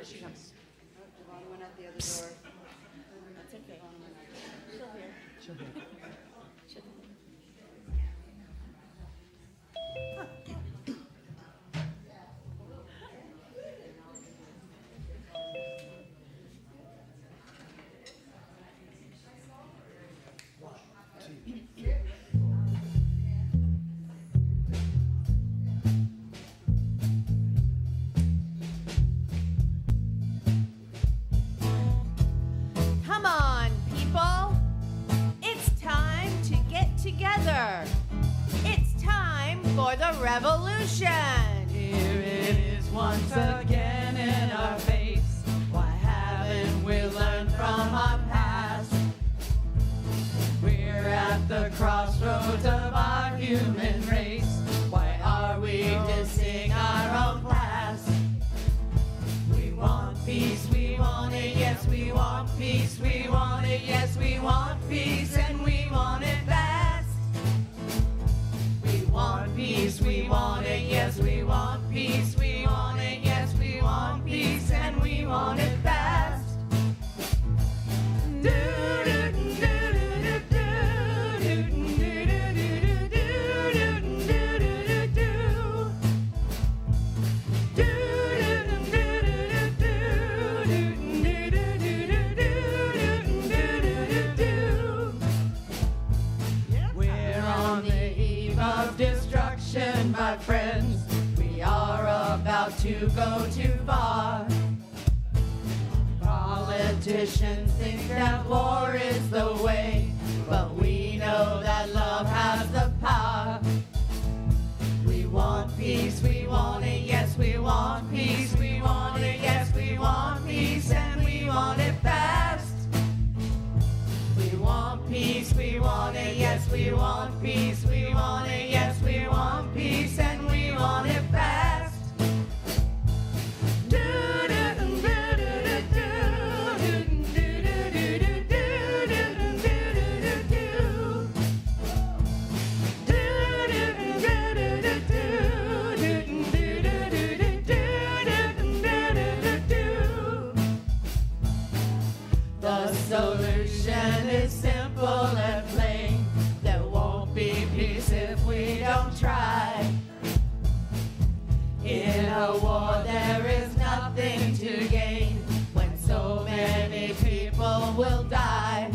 she comes. Oh, Devon went out the other door. That's okay. Still here. She'll hear. Come on, people. It's time to get together. It's time for the revolution. Here it is once again in our face. Why haven't we learned from our past? We're at the crossroads of our human race. Why are we dissing our own past? We want peace, we want it, yes, we want peace, we want it, yes, we want peace, and we want it fast. We want peace, we want it, yes, we want peace, we want it, yes, we want peace, and we want it fast. We're on the eve of destruction, my friends. We are about to go too far. Politicians think that war is the way, but we know that love has the power. We want peace, we want it, yes, we want peace, we want it, yes, we want peace, and we want it fast. We want peace, we want it, yes, we want peace, we want it, yes, we want peace, and we want it fast. The solution is simple and plain. There won't be peace if we don't try. In a war there is nothing to gain when so many people will die.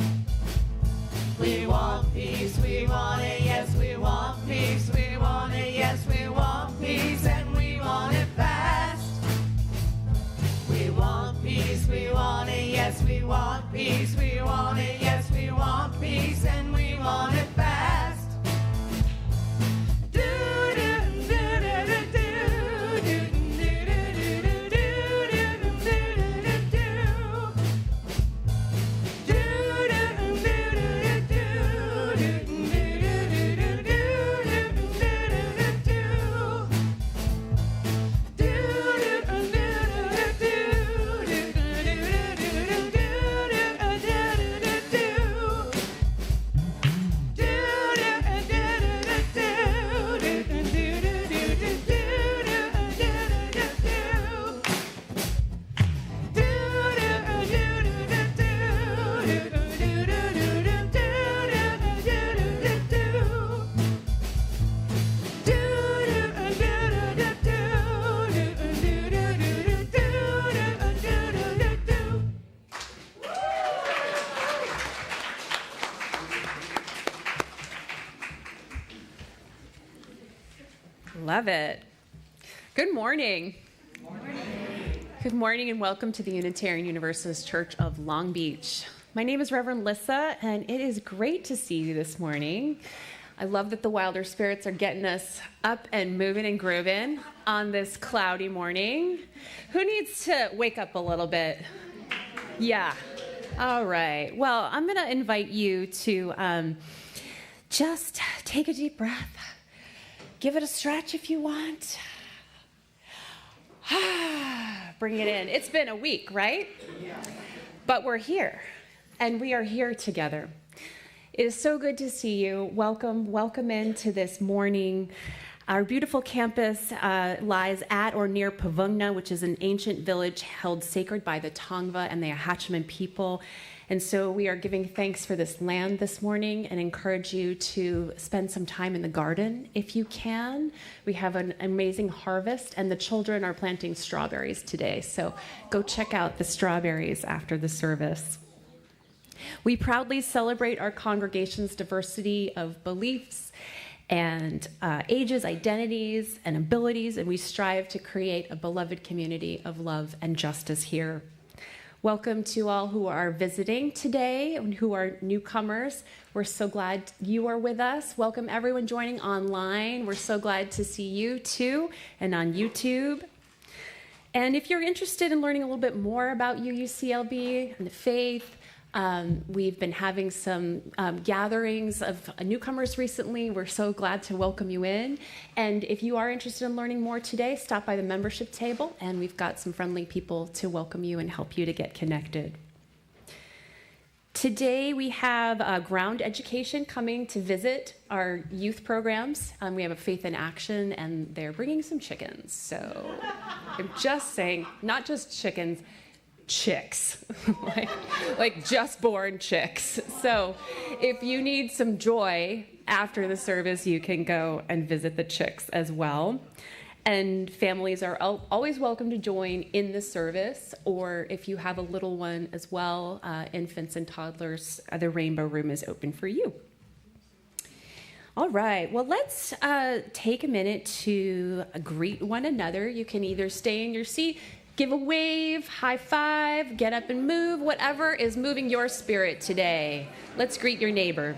We want peace, we want it, yes, we want peace, we want it, yes, we want peace, and we want it fast. We want peace, we want it, yes, we want peace, we want it, yes, we want peace, and we want it fast. Love it. Good morning. Good morning and welcome to the Unitarian Universalist Church of Long Beach. My name is Reverend Lissa, and it is great to see you this morning. I love that the Wilder Spirits are getting us up and moving and grooving on this cloudy morning. Who needs to wake up a little bit? Yeah. All right. Well, I'm going to invite you to just take a deep breath. Give it a stretch if you want. Bring it in. It's been a week, right? Yeah. But we're here, and we are here together. It is so good to see you. Welcome into this morning. Our beautiful campus lies at or near Pavungna, which is an ancient village held sacred by the Tongva and the Ahachman people. And so we are giving thanks for this land this morning and encourage you to spend some time in the garden if you can. We have an amazing harvest, and the children are planting strawberries today. So go check out the strawberries after the service. We proudly celebrate our congregation's diversity of beliefs and ages, identities, and abilities, and we strive to create a beloved community of love and justice here. Welcome to all who are visiting today and who are newcomers. We're so glad you are with us. Welcome everyone joining online. We're so glad to see you too, and on YouTube. And if you're interested in learning a little bit more about UUCLB and the faith, we've been having some gatherings of newcomers recently. We're so glad to welcome you in. And if you are interested in learning more today, stop by the membership table, and we've got some friendly people to welcome you and help you to get connected. Today we have Ground Education coming to visit our youth programs. We have a Faith in Action, and they're bringing some chickens. So I'm just saying, not just chickens, chicks, like just born chicks. So if you need some joy after the service, you can go and visit the chicks as well. And families are always welcome to join in the service, or if you have a little one as well, infants and toddlers, the Rainbow Room is open for you. All right, well, let's take a minute to greet one another. You can either stay in your seat, give a wave, high five, get up and move, whatever is moving your spirit today. Let's greet your neighbor.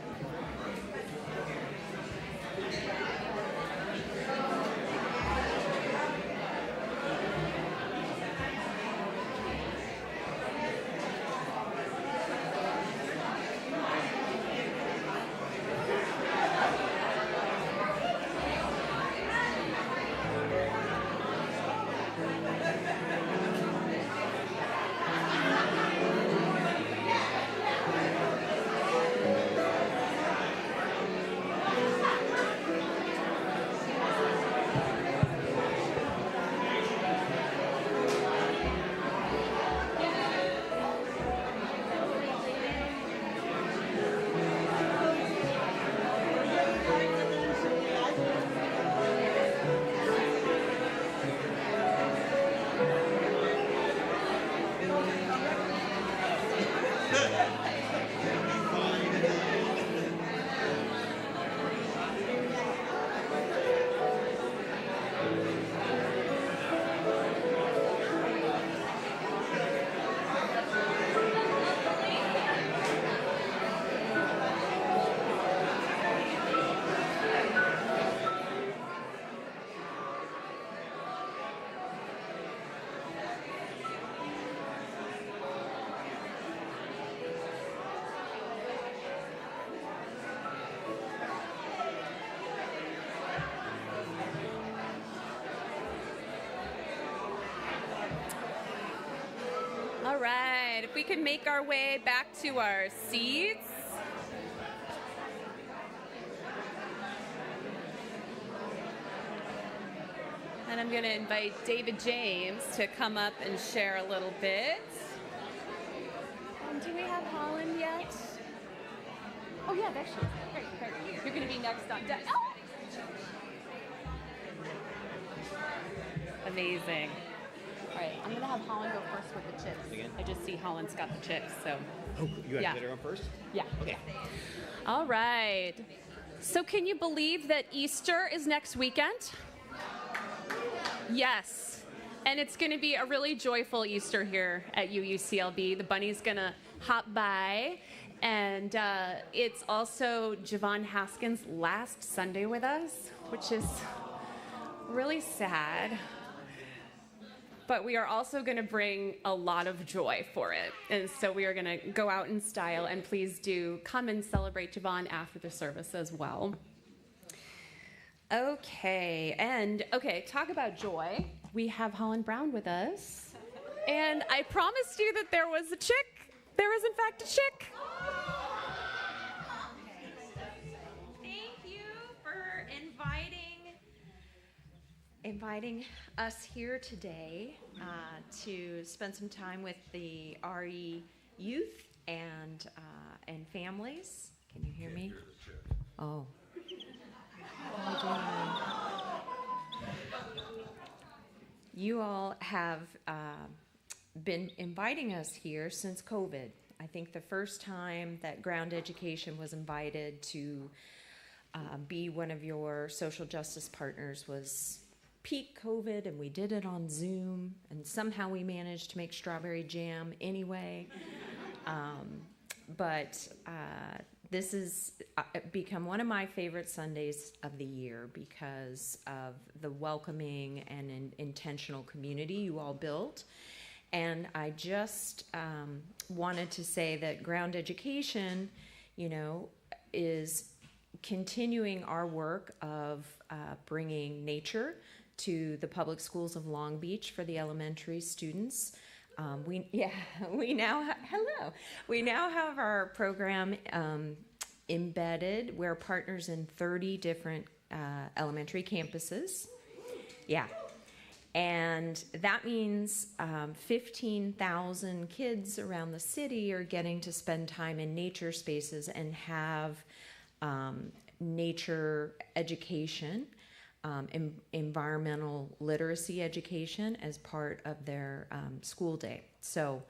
All right, if we can make our way back to our seats. And I'm going to invite David James to come up and share a little bit. Do we have Holland yet? Oh, yeah, there she is. Great, great. You're going to be next on deck. Oh! Amazing. All right, I'm going to have Holland go first with the chips. Again? I just see Holland's got the chips, so. Oh, you have to get her on first? Yeah. Okay. All right. So can you believe that Easter is next weekend? Yes. And it's going to be a really joyful Easter here at UUCLB. The bunny's going to hop by. And it's also Javon Haskins' last Sunday with us, which is really sad. But we are also going to bring a lot of joy for it. And so we are going to go out in style. And please do come and celebrate Javon after the service as well. Okay, talk about joy. We have Holland Brown with us. And I promised you that there was a chick. There is, in fact, a chick. Thank you for inviting inviting us here today to spend some time with the RE youth and families. Can you hear me? Oh. You all have been inviting us here since COVID. I think the first time that Ground Education was invited to be one of your social justice partners was peak COVID, and we did it on Zoom, and somehow we managed to make strawberry jam anyway. But this has become one of my favorite Sundays of the year because of the welcoming and intentional community you all built. And I just wanted to say that Ground Education, is continuing our work of bringing nature to the public schools of Long Beach for the elementary students. We now have our program embedded. We're partners in 30 different elementary campuses. Yeah. And that means 15,000 kids around the city are getting to spend time in nature spaces and have nature education, environmental literacy education as part of their school day. So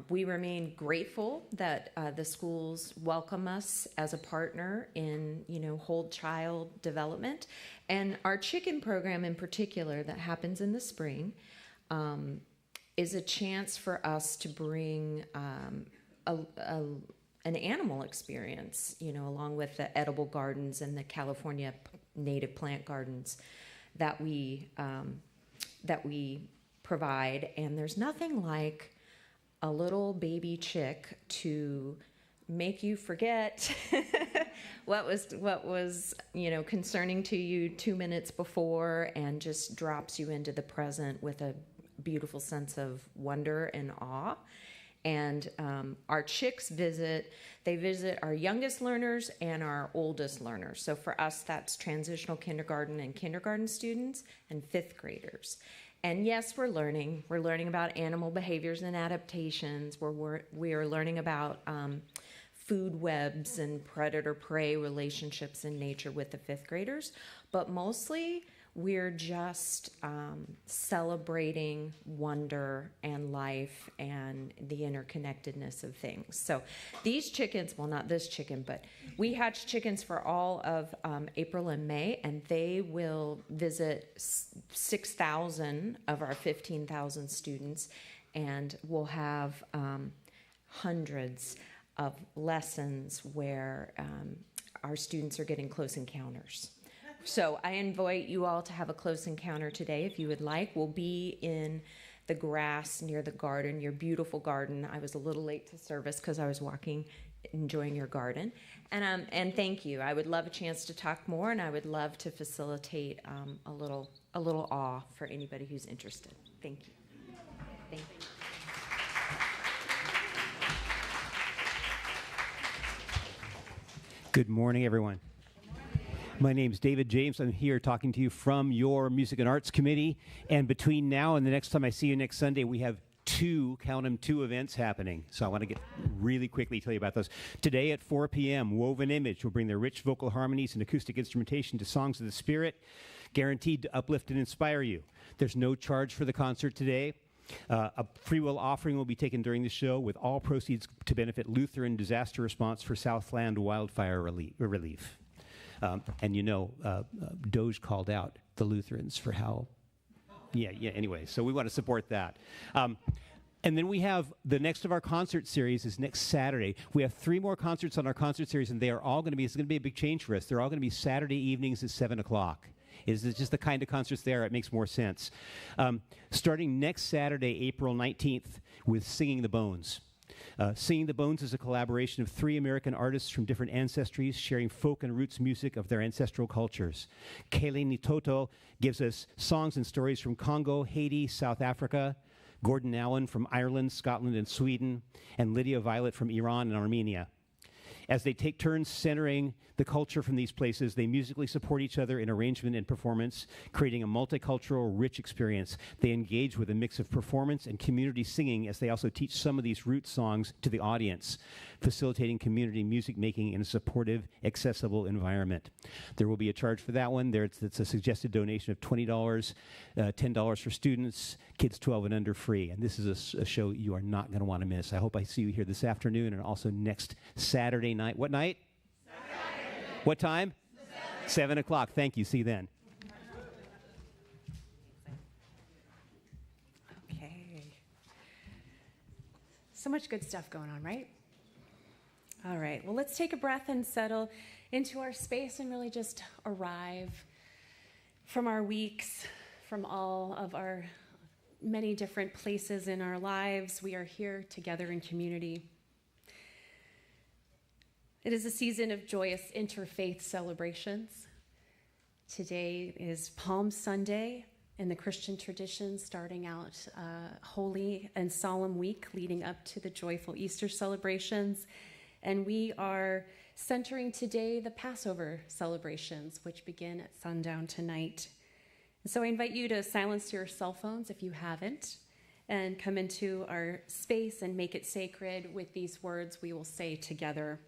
we remain grateful that the schools welcome us as a partner in, whole child development. And our chicken program in particular that happens in the spring is a chance for us to bring an animal experience, along with the edible gardens and the California native plant gardens that we provide. And there's nothing like a little baby chick to make you forget what was concerning to you 2 minutes before, and just drops you into the present with a beautiful sense of wonder and awe. And our chicks visit our youngest learners and our oldest learners. So for us, that's transitional kindergarten and kindergarten students and fifth graders. And yes, we're learning about animal behaviors and adaptations. We are learning about food webs and predator-prey relationships in nature with the fifth graders. But mostly, we're just celebrating wonder and life and the interconnectedness of things. So these chickens, well, not this chicken, but we hatch chickens for all of April and May, and they will visit 6,000 of our 15,000 students, and we'll have hundreds of lessons where our students are getting close encounters. So I invite you all to have a close encounter today if you would like. We'll be in the grass near the garden, your beautiful garden. I was a little late to service because I was walking, enjoying your garden. And thank you. I would love a chance to talk more, and I would love to facilitate a little awe for anybody who's interested. Thank you. Thank you. Good morning, everyone. My name's David James. I'm here talking to you from your Music and Arts Committee. And between now and the next time I see you next Sunday, we have two events happening. So I want to get really quickly tell you about those. Today at 4 p.m., Woven Image will bring their rich vocal harmonies and acoustic instrumentation to songs of the Spirit, guaranteed to uplift and inspire you. There's no charge for the concert today. A free will offering will be taken during the show, with all proceeds to benefit Lutheran disaster response for Southland wildfire relief. Doge called out the Lutherans for how, anyway, so we want to support that. And then we have the next of our concert series is next Saturday. We have 3 more concerts on our concert series, and they are all going to be, it's going to be a big change for us. They're all going to be Saturday evenings at 7 o'clock. Is just the kind of concerts there, it makes more sense. Starting next Saturday, April 19th, with Singing the Bones. Singing the Bones is a collaboration of 3 American artists from different ancestries sharing folk and roots music of their ancestral cultures. Kaylee Nitoto gives us songs and stories from Congo, Haiti, South Africa, Gordon Allen from Ireland, Scotland, and Sweden, and Lydia Violet from Iran and Armenia. As they take turns centering the culture from these places, they musically support each other in arrangement and performance, creating a multicultural, rich experience. They engage with a mix of performance and community singing as they also teach some of these root songs to the audience, facilitating community music making in a supportive, accessible environment. There will be a charge for that one. It's a suggested donation of $20, $10 for students, kids 12 and under free. And this is a show you are not going to want to miss. I hope I see you here this afternoon and also next Saturday night. What night? Saturday. What time? 7 o'clock. Thank you. See you then. Okay. So much good stuff going on, right? All right. Well, let's take a breath and settle into our space and really just arrive from our weeks, from all of our many different places in our lives. We are here together in community. It is a season of joyous interfaith celebrations. Today is Palm Sunday in the Christian tradition, starting out holy and solemn week leading up to the joyful Easter celebrations. And we are centering today the Passover celebrations, which begin at sundown tonight. And so I invite you to silence your cell phones if you haven't, and come into our space and make it sacred with these words we will say together.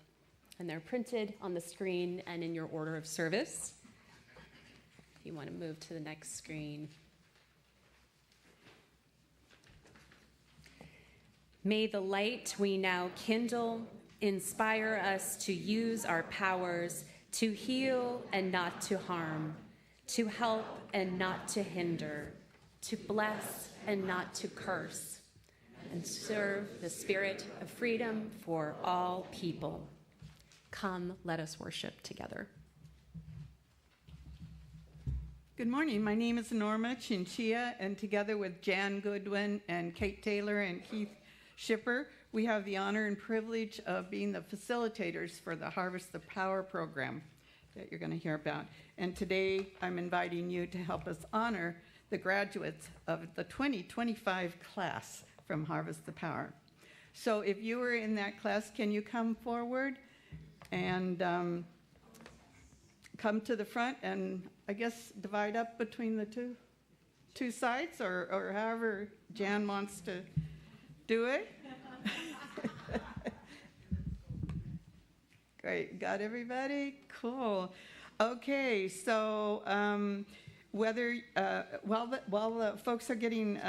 And they're printed on the screen and in your order of service. If you want to move to the next screen. May the light we now kindle inspire us to use our powers to heal and not to harm, to help and not to hinder, to bless and not to curse, and serve the spirit of freedom for all people. Come, let us worship together. Good morning. My name is Norma Chinchilla, and together with Jan Goodwin and Kate Taylor and Keith Schipper, we have the honor and privilege of being the facilitators for the Harvest the Power program that you're going to hear about. And today, I'm inviting you to help us honor the graduates of the 2025 class from Harvest the Power. So if you were in that class, can you come forward and come to the front and, I guess, divide up between the two sides, or however Jan wants to do it? Great, got everybody? Cool. Okay, so while the folks are getting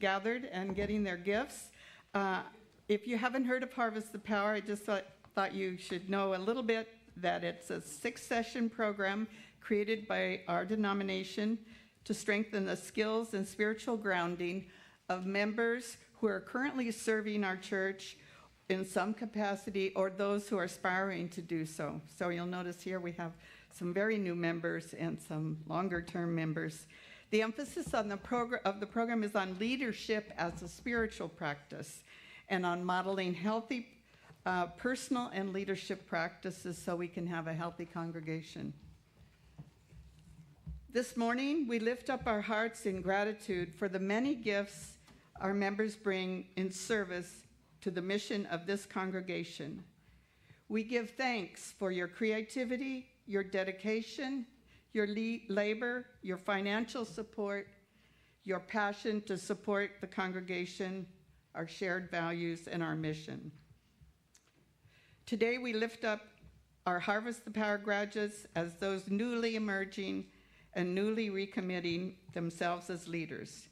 gathered and getting their gifts, if you haven't heard of Harvest the Power, I just thought you should know a little bit that it's a 6-session program created by our denomination to strengthen the skills and spiritual grounding of members who are currently serving our church in some capacity, or those who are aspiring to do so. So you'll notice here we have some very new members and some longer-term members. The emphasis on the program is on leadership as a spiritual practice and on modeling healthy personal and leadership practices so we can have a healthy congregation. This morning, we lift up our hearts in gratitude for the many gifts our members bring in service to the mission of this congregation. We give thanks for your creativity, your dedication, your labor, your financial support, your passion to support the congregation, our shared values, and our mission. Today, we lift up our Harvest the Power graduates as those newly emerging and newly recommitting themselves as leaders.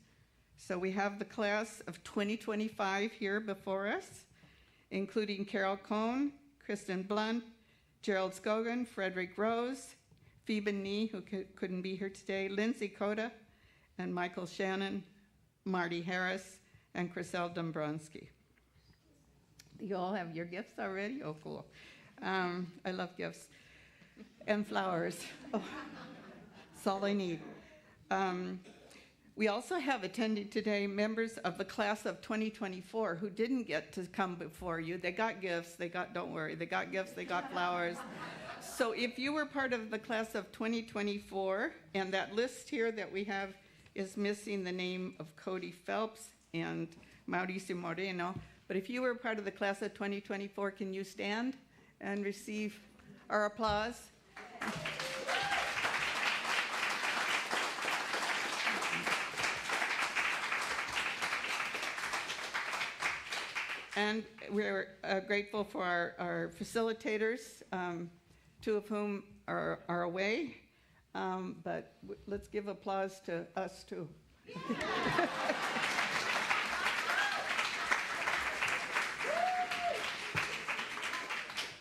So we have the class of 2025 here before us, including Carol Cohn, Kristen Blunt, Gerald Scogan, Frederick Rose, Phoebe Nee, who couldn't be here today, Lindsay Coda, and Michael Shannon, Marty Harris, and Chriselle Dombronsky. You all have your gifts already? Oh, cool. I love gifts. And flowers. Oh, that's all I need. We also have attending today members of the class of 2024 who didn't get to come before you. They got gifts, don't worry, they got gifts, they got flowers. So if you were part of the class of 2024, and that list here that we have is missing the name of Cody Phelps and Mauricio Moreno, but if you were part of the class of 2024, can you stand and receive our applause. And we're grateful for our facilitators, two of whom are away. But let's give applause to us, too.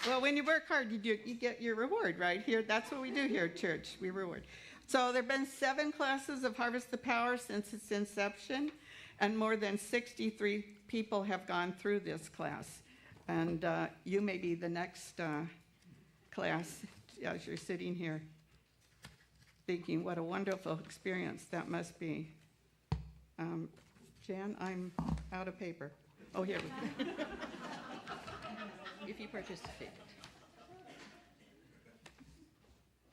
Well, when you work hard, you get your reward, right? Here, that's what we do here at church. We reward. So there have been 7 classes of Harvest the Power since its inception, and more than 63 people have gone through this class. And you may be the next class as you're sitting here thinking, what a wonderful experience that must be. Jan, I'm out of paper. Oh, here we go. If you participate.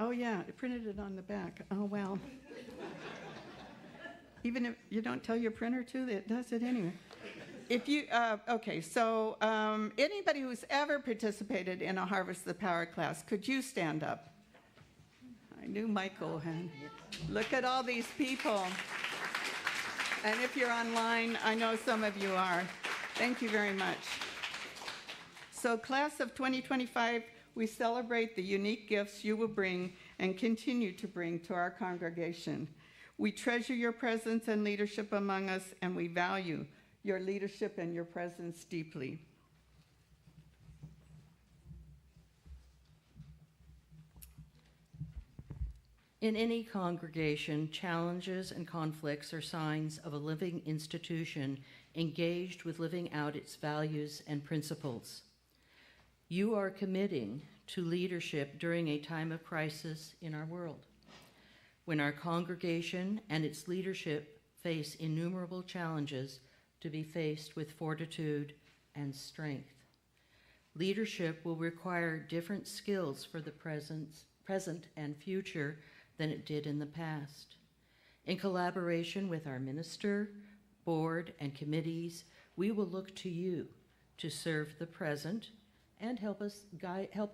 Oh, yeah, I printed it on the back. Oh, well. Even if you don't tell your printer to, it does it anyway. If you, okay, so anybody who's ever participated in a Harvest the Power class, could you stand up? I knew Michael had. Look at all these people. And if you're online, I know some of you are. Thank you very much. So class of 2025, we celebrate the unique gifts you will bring and continue to bring to our congregation. We treasure your presence and leadership among us, and we value your leadership and your presence deeply. In any congregation, challenges and conflicts are signs of a living institution engaged with living out its values and principles. You are committing to leadership during a time of crisis in our world, when our congregation and its leadership face innumerable challenges to be faced with fortitude and strength. Leadership will require different skills for the present and future than it did in the past. In collaboration with our minister, board, and committees, we will look to you to serve the present and help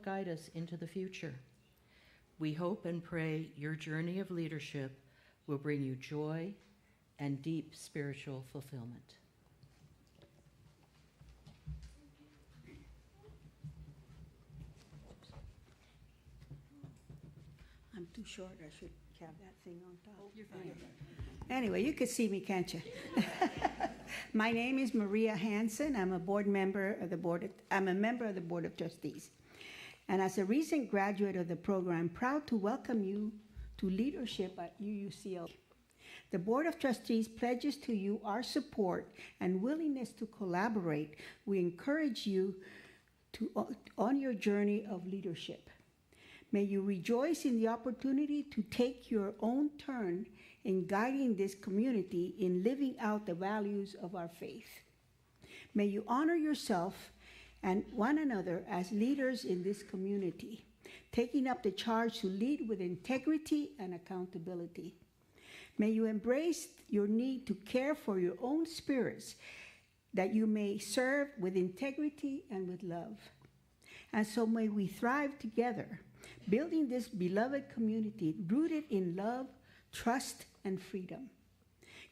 guide us into the future. We hope and pray your journey of leadership will bring you joy and deep spiritual fulfillment. I'm too short. I should have that thing on top. You're fine. Anyway, you can see me, can't you? My name is Maria Hansen. I'm a member of the Board of Trustees. And as a recent graduate of the program, I'm proud to welcome you to leadership at UUCL. The Board of Trustees pledges to you our support and willingness to collaborate. We encourage you on your journey of leadership. May you rejoice in the opportunity to take your own turn in guiding this community in living out the values of our faith. May you honor yourself and one another as leaders in this community, taking up the charge to lead with integrity and accountability. May you embrace your need to care for your own spirits, that you may serve with integrity and with love. And so may we thrive together, building this beloved community rooted in love, trust, and freedom.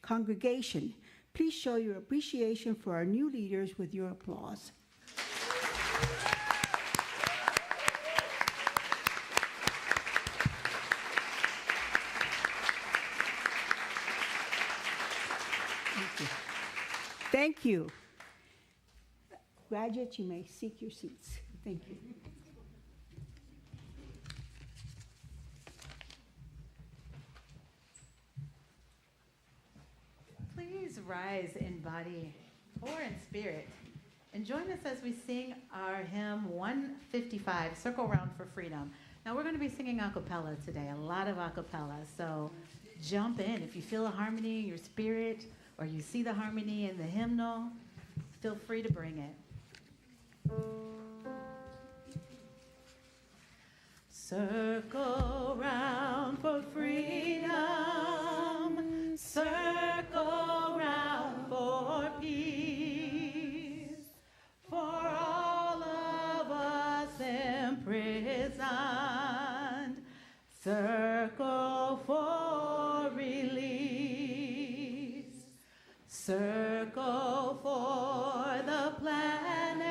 Congregation, please show your appreciation for our new leaders with your applause. Thank you. Graduates, you may seek your seats. Thank you. Please rise in body or in spirit and join us as we sing our hymn 155, Circle Round for Freedom. Now we're going to be singing a cappella today, a lot of a cappella, so jump in. If you feel a harmony in your spirit or you see the harmony in the hymnal, feel free to bring it. Circle round for freedom, circle round for peace, for all of us Circle for the planet,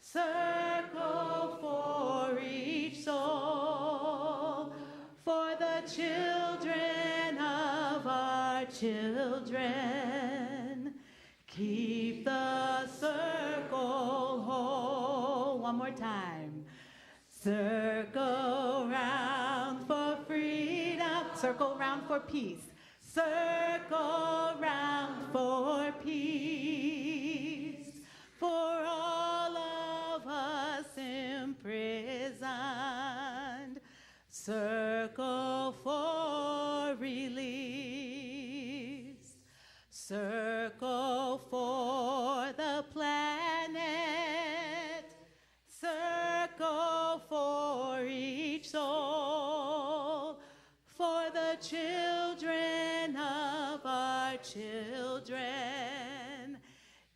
circle for each soul, for the children of our children. Keep the circle whole. One more time. Circle round for freedom, circle round for peace. Circle round for peace, for all of us imprisoned. Circle for release. Circle for the planet. Circle for each soul, for the children of our children.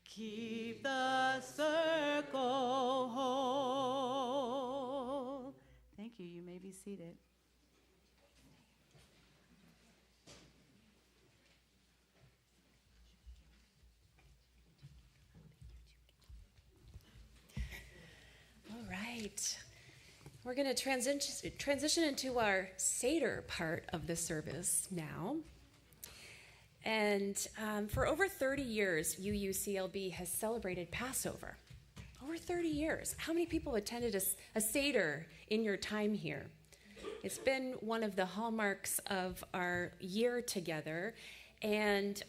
Keep the circle whole. Thank you. You may be seated. All right. We're going to transition into our Seder part of the service now. And for over 30 years, UUCLB has celebrated Passover. Over 30 years. How many people attended a Seder in your time here? It's been one of the hallmarks of our year together. And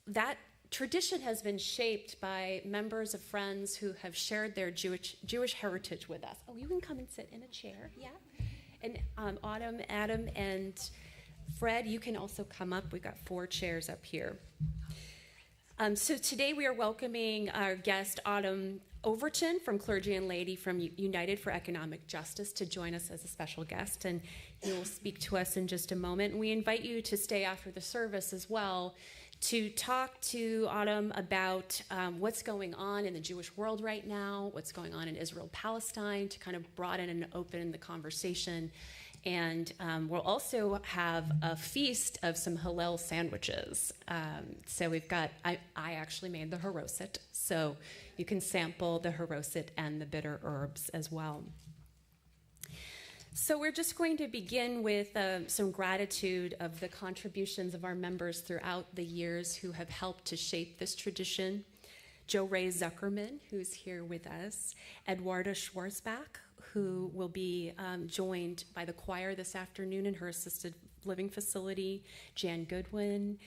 that tradition has been shaped by members of friends who have shared their Jewish heritage with us. Oh, you can come and sit in a chair, yeah. And Autumn, Adam, and Fred, you can also come up. We've got 4 chairs up here. So today we are welcoming our guest, Autumn Overton from Clergy and Laity from United for Economic Justice to join us as a special guest, and he will speak to us in just a moment. And we invite you to stay after the service as well to talk to Autumn about what's going on in the Jewish world right now, what's going on in Israel-Palestine, to kind of broaden and open the conversation. And we'll also have a feast of some Hillel sandwiches. So we've got, I actually made the haroset, so you can sample the haroset and the bitter herbs as well. So we're just going to begin with some gratitude of the contributions of our members throughout the years who have helped to shape this tradition. Joe Ray Zuckerman, who's here with us, Eduarda Schwarzbach, who will be joined by the choir this afternoon in her assisted living facility, Jan Goodwin,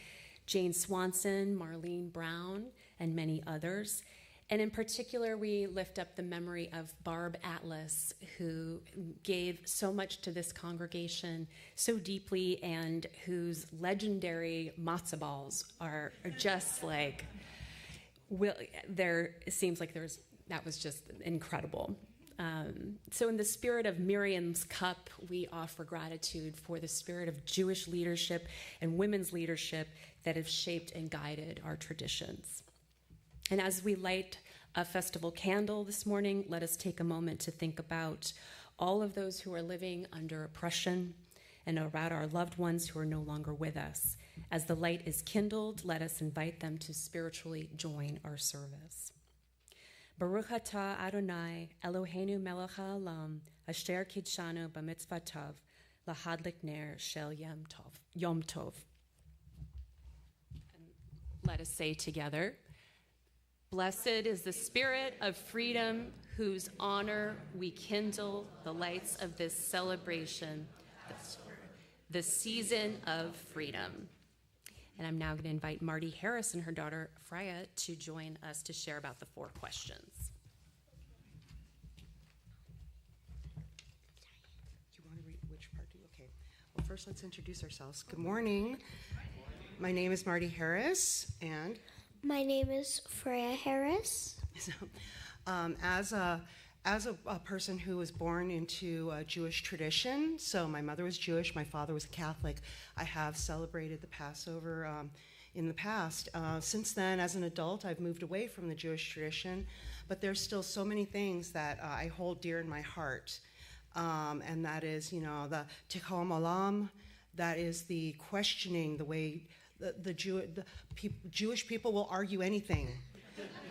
Jane Swanson, Marlene Brown, and many others. And in particular, we lift up the memory of Barb Atlas, who gave so much to this congregation so deeply, and whose legendary matzo balls are just like, it seems like that was just incredible. So in the spirit of Miriam's cup, we offer gratitude for the spirit of Jewish leadership and women's leadership that have shaped and guided our traditions. And as we light a festival candle this morning, let us take a moment to think about all of those who are living under oppression and about our loved ones who are no longer with us. As the light is kindled, let us invite them to spiritually join our service. Baruch atah Adonai Eloheinu melech haolam asher kidshanu b'mitzvotav lahadlik ner shel Yom Tov. And let us say together, blessed is the spirit of freedom, whose honor we kindle the lights of this celebration, the season of freedom. And I'm now going to invite Marty Harris and her daughter Freya to join us to share about the 4 questions. Do you want to read which part? Okay. Well, first let's introduce ourselves. Good morning. My name is Marty Harris, and my name is Freya Harris. So, as a person who was born into a Jewish tradition, so my mother was Jewish, my father was a Catholic, I have celebrated the Passover in the past. Since then, as an adult, I've moved away from the Jewish tradition, but there's still so many things that I hold dear in my heart. And that is, the Tikkun Olam, that is the questioning the way Jewish people will argue anything.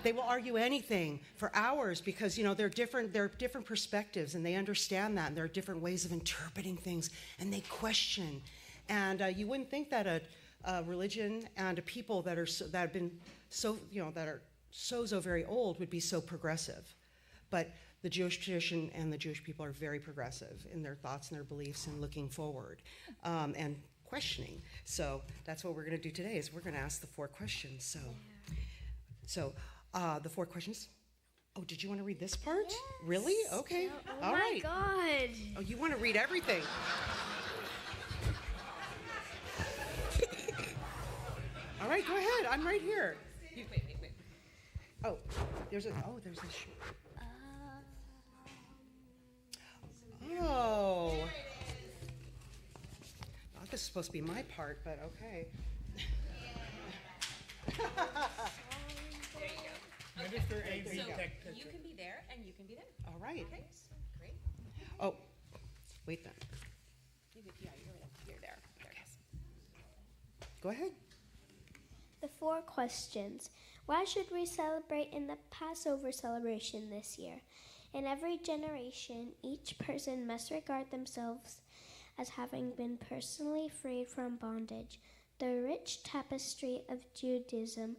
They will argue anything for hours because, there are different perspectives, and they understand that, and there are different ways of interpreting things, and they question. And you wouldn't think that a religion and a people that have been so very old would be so progressive. But the Jewish tradition and the Jewish people are very progressive in their thoughts and their beliefs and looking forward and questioning. So that's what we're going to do today is we're going to ask the 4 questions. So the 4 questions. Oh, did you want to read this part? Yes. Really? Okay. Oh All right. my God. Oh, you want to read everything. All right, go ahead. I'm right here. Wait. Oh, there's a. Oh. Oh, this is supposed to be my part, but okay. Minister AV There you go. Tech. You can be there and you can be there. All right. Okay, great. Oh, wait then. You're there. There it is. Go ahead. The 4 questions. Why should we celebrate in the Passover celebration this year? In every generation, each person must regard themselves as having been personally freed from bondage. The rich tapestry of Judaism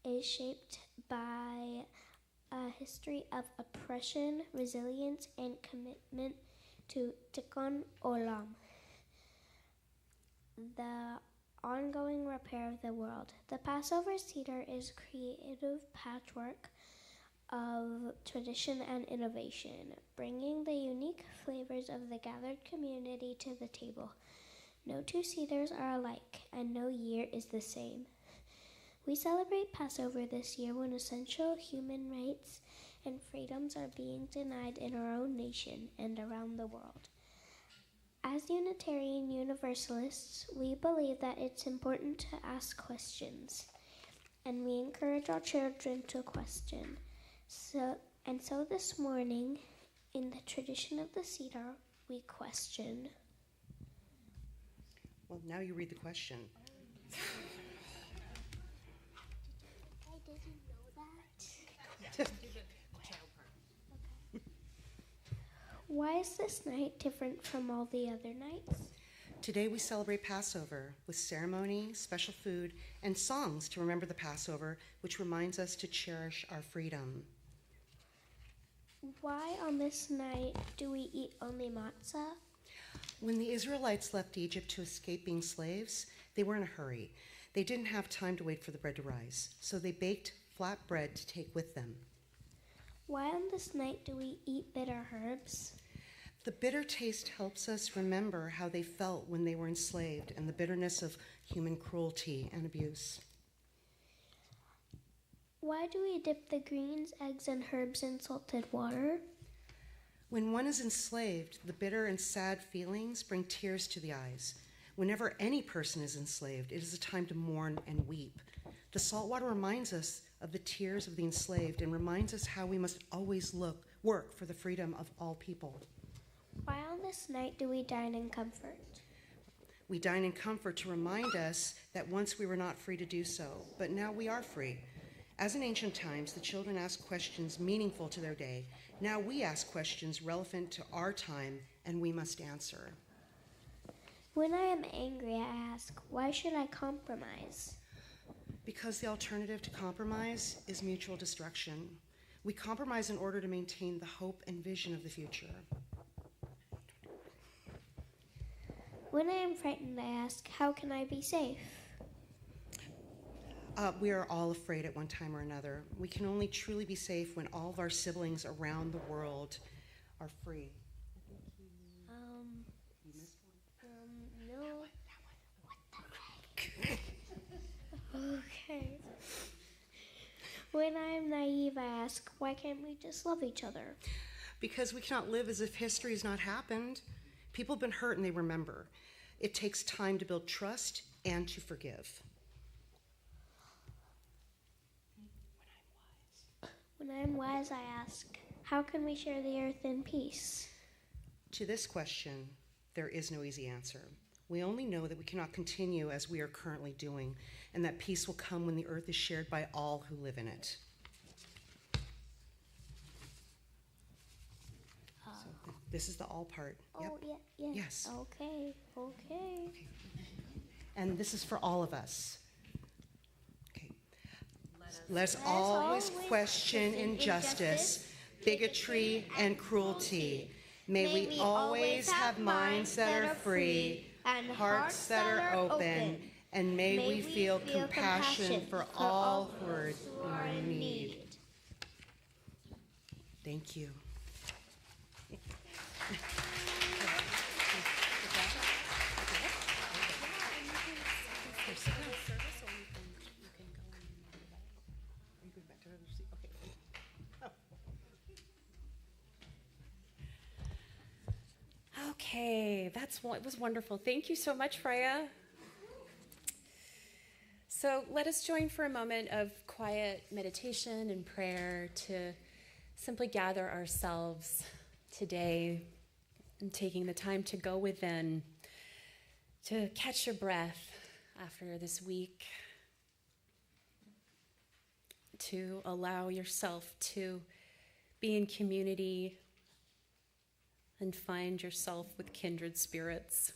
is shaped by a history of oppression, resilience, and commitment to Tikkun Olam, the ongoing repair of the world. The Passover Seder is a creative patchwork of tradition and innovation, bringing the unique flavors of the gathered community to the table. No 2 Seders are alike, and no year is the same. We celebrate Passover this year when essential human rights and freedoms are being denied in our own nation and around the world. As Unitarian Universalists, we believe that it's important to ask questions, and we encourage our children to question. So this morning, in the tradition of the Seder, we question. Well, now you read the question. I didn't know that. Why is this night different from all the other nights? Today we celebrate Passover with ceremony, special food, and songs to remember the Passover, which reminds us to cherish our freedom. Why on this night do we eat only matzah? When the Israelites left Egypt to escape being slaves, they were in a hurry. They didn't have time to wait for the bread to rise, so they baked flat bread to take with them. Why on this night do we eat bitter herbs? The bitter taste helps us remember how they felt when they were enslaved and the bitterness of human cruelty and abuse. Why do we dip the greens, eggs, and herbs in salted water? When one is enslaved, the bitter and sad feelings bring tears to the eyes. Whenever any person is enslaved, it is a time to mourn and weep. The salt water reminds us of the tears of the enslaved and reminds us how we must always work for the freedom of all people. Why on this night do we dine in comfort? We dine in comfort to remind us that once we were not free to do so, but now we are free. As in ancient times, the children asked questions meaningful to their day. Now we ask questions relevant to our time, and we must answer. When I am angry, I ask, why should I compromise? Because the alternative to compromise is mutual destruction. We compromise in order to maintain the hope and vision of the future. When I am frightened, I ask, how can I be safe? We are all afraid at one time or another. We can only truly be safe when all of our siblings around the world are free. No. Okay. When I am naive, I ask, why can't we just love each other? Because we cannot live as if history has not happened. People have been hurt and they remember. It takes time to build trust and to forgive. When I am wise, I ask, how can we share the earth in peace? To this question, there is no easy answer. We only know that we cannot continue as we are currently doing, and that peace will come when the earth is shared by all who live in it. So this is the all part. Yep. Oh, yeah. Yes. Okay. And this is for all of us. Okay. Let us always question injustice, bigotry, and cruelty. May we always have minds that are free and hearts that are open, and may we feel compassion for all who are in need. Thank you. Okay, it was wonderful. Thank you so much, Freya. So let us join for a moment of quiet meditation and prayer to simply gather ourselves today and taking the time to go within, to catch your breath after this week, to allow yourself to be in community and find yourself with kindred spirits.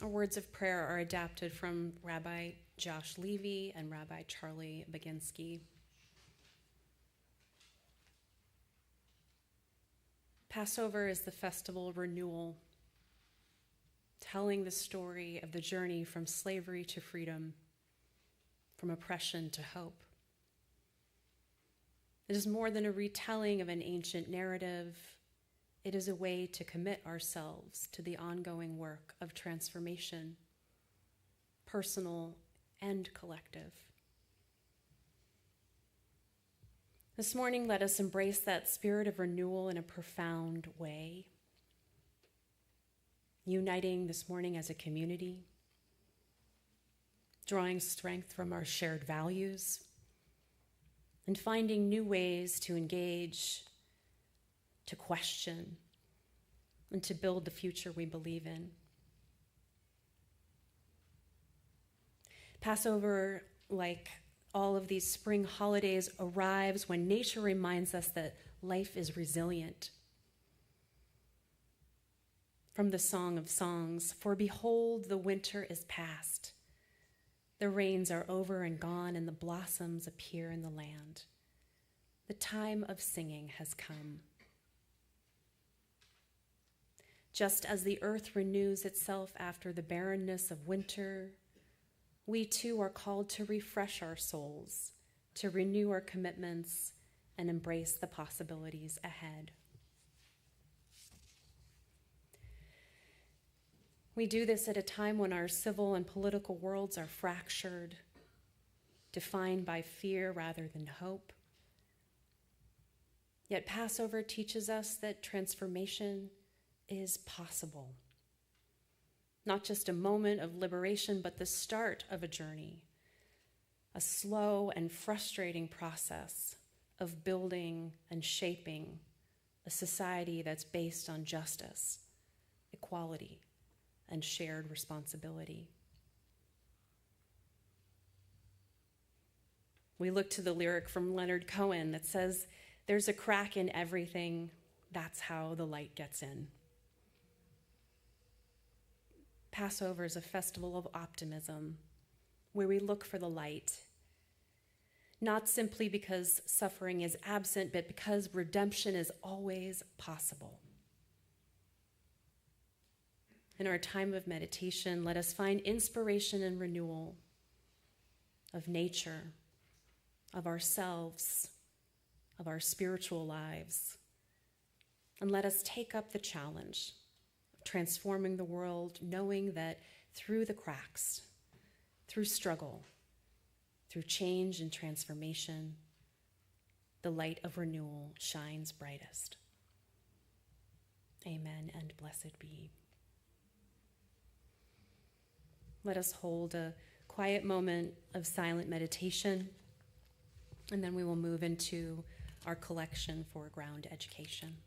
Our words of prayer are adapted from Rabbi Josh Levy and Rabbi Charlie Baginski. Passover is the festival of renewal, telling the story of the journey from slavery to freedom, from oppression to hope. It is more than a retelling of an ancient narrative. It is a way to commit ourselves to the ongoing work of transformation, personal and collective. This morning, let us embrace that spirit of renewal in a profound way, uniting this morning as a community, drawing strength from our shared values, and finding new ways to engage, to question, and to build the future we believe in. Passover, like all of these spring holidays, arrives when nature reminds us that life is resilient. From the Song of Songs, "For behold, the winter is past. The rains are over and gone, and the blossoms appear in the land. The time of singing has come." Just as the earth renews itself after the barrenness of winter, we too are called to refresh our souls, to renew our commitments, and embrace the possibilities ahead. We do this at a time when our civil and political worlds are fractured, defined by fear rather than hope. Yet Passover teaches us that transformation is possible. Not just a moment of liberation, but the start of a journey, a slow and frustrating process of building and shaping a society that's based on justice, equality, and shared responsibility. We look to the lyric from Leonard Cohen that says, "There's a crack in everything, that's how the light gets in." Passover is a festival of optimism, where we look for the light, not simply because suffering is absent, but because redemption is always possible. In our time of meditation, let us find inspiration and renewal of nature, of ourselves, of our spiritual lives. And let us take up the challenge of transforming the world, knowing that through the cracks, through struggle, through change and transformation, the light of renewal shines brightest. Amen and blessed be. Let us hold a quiet moment of silent meditation, and then we will move into our collection for ground education.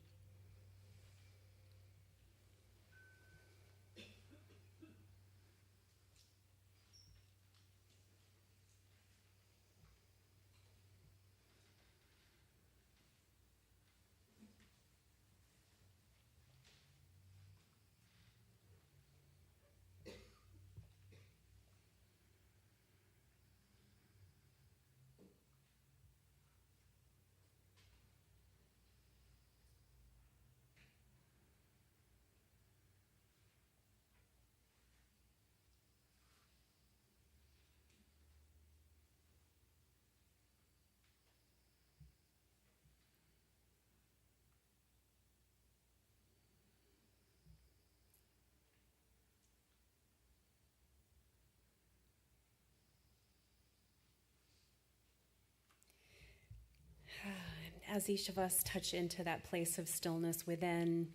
as each of us touch into that place of stillness within,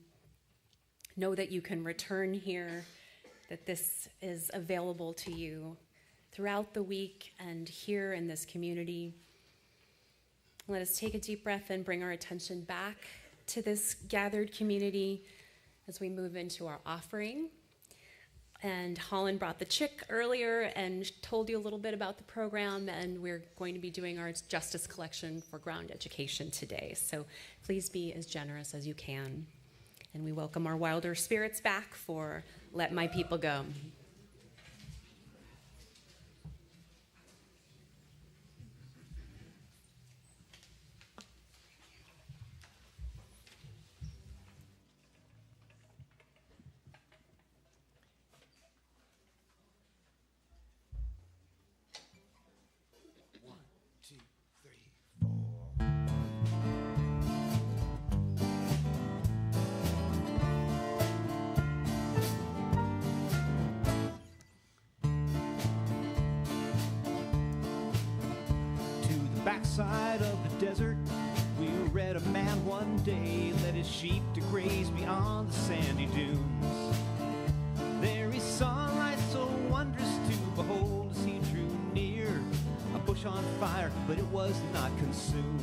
know that you can return here, that this is available to you throughout the week and here in this community. Let us take a deep breath and bring our attention back to this gathered community as we move into our offering. And Holland brought the chick earlier and told you a little bit about the program, and we're going to be doing our Justice Collection for Ground Education today. So please be as generous as you can. And we welcome our wilder spirits back for Let My People Go. Backside of the desert, we read a man one day led his sheep to graze beyond the sandy dunes. There he saw light so wondrous to behold as he drew near, a bush on fire, but it was not consumed.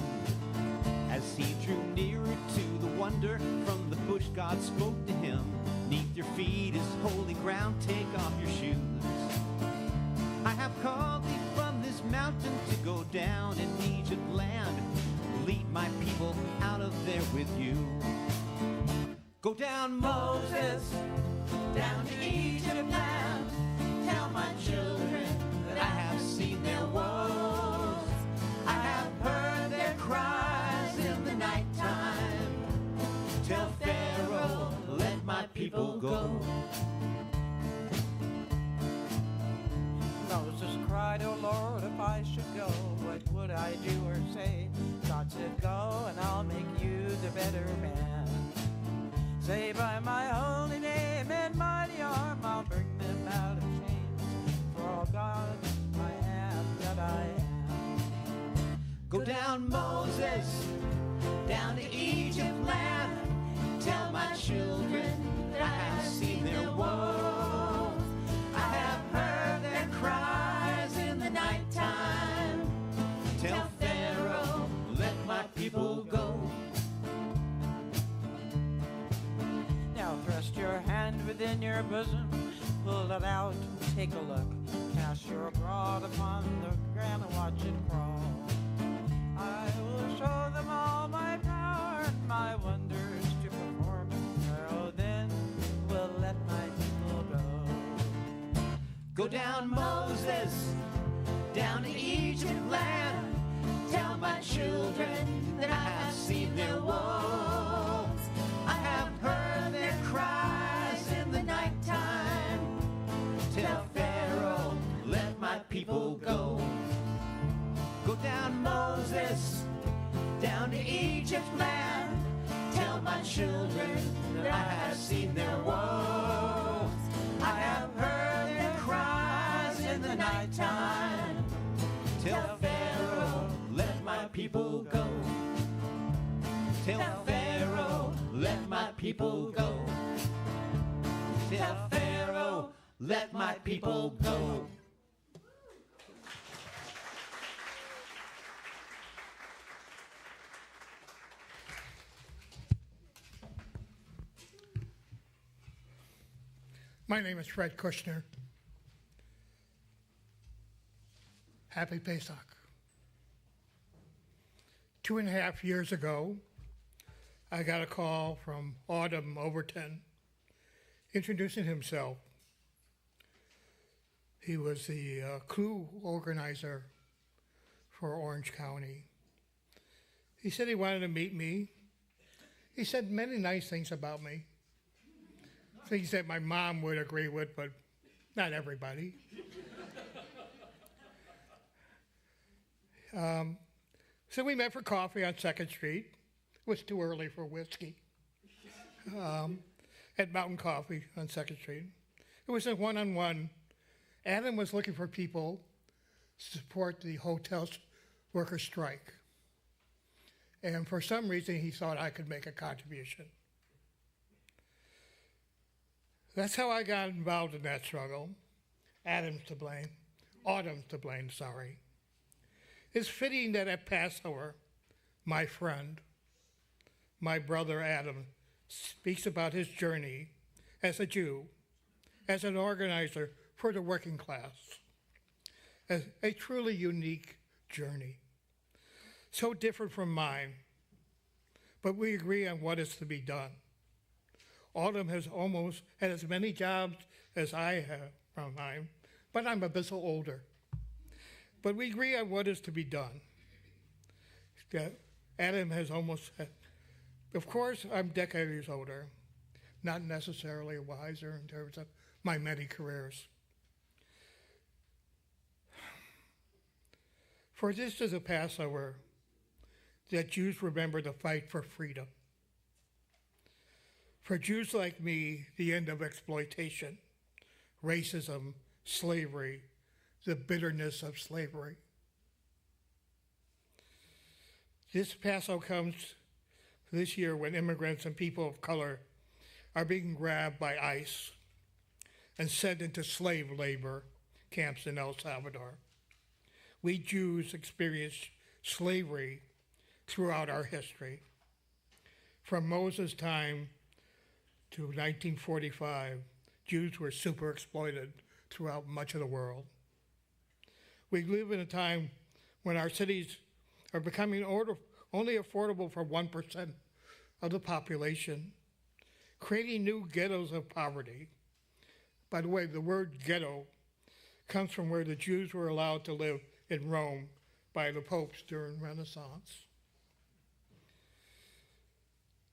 As he drew nearer to the wonder, from the bush God spoke to him, "'Neath your feet is holy ground, take off your shoes. I have called thee from this mountain to go down in Egypt land, lead my people out of there with you. Go down, Moses, down to Egypt land, tell my children that I have seen their woes. I have heard their cries in the nighttime. Tell Pharaoh, let my people go." Moses cried, "Oh Lord, if I should go, what would I do or say?" God said, "Go, and I'll make you the better man. Say by my holy name and mighty arm, I'll bring them out of chains. For all God I am that I am." Go down, Moses, down to Egypt land, tell my children that I have seen their woes. I have heard their cries in the nighttime. Tell Pharaoh, let my people go. Now thrust your hand within your bosom, pull it out, take a look. Cast your rod upon the ground and watch it crawl. I will show them all my power and my wonders to perform. Pharaoh then will let my people go. Go down, Moses, down to Egypt land, tell my children that I have seen their woes. I have heard their cries in the nighttime. Tell Pharaoh, let my people go. Go down, Moses, down to Egypt land, tell my children that I have seen their woes. I have heard their cries in the nighttime. Tell Pharaoh, let my people go. Tell Pharaoh, let my people go. Tell Pharaoh, let my people go. My name is Fred Kushner. Happy Pesach. 2.5 years ago, I got a call from Autumn Overton introducing himself. He was the crew organizer for Orange County. He said he wanted to meet me. He said many nice things about me. Things that my mom would agree with, but not everybody. So we met for coffee on 2nd Street. It was too early for whiskey. At Mountain Coffee on 2nd Street. It was a one-on-one. Adam was looking for people to support the hotel worker strike. And for some reason, he thought I could make a contribution. That's how I got involved in that struggle. Adam's to blame. Autumn's to blame, sorry. It's fitting that at Passover, my friend, my brother Adam, speaks about his journey as a Jew, as an organizer for the working class, as a truly unique journey. So different from mine, but we agree on what is to be done. Autumn has almost had as many jobs as I have from mine, but I'm a bit older. But we agree on what is to be done. Adam has almost had, of course, I'm decades older, not necessarily wiser in terms of my many careers. For this is a Passover that Jews remember the fight for freedom. For Jews like me, the end of exploitation, racism, slavery, the bitterness of slavery. This Passover comes this year when immigrants and people of color are being grabbed by ICE and sent into slave labor camps in El Salvador. We Jews experienced slavery throughout our history. From Moses' time to 1945, Jews were super exploited throughout much of the world. We live in a time when our cities are becoming only affordable for 1% of the population, creating new ghettos of poverty. By the way, the word ghetto comes from where the Jews were allowed to live in Rome by the popes during Renaissance.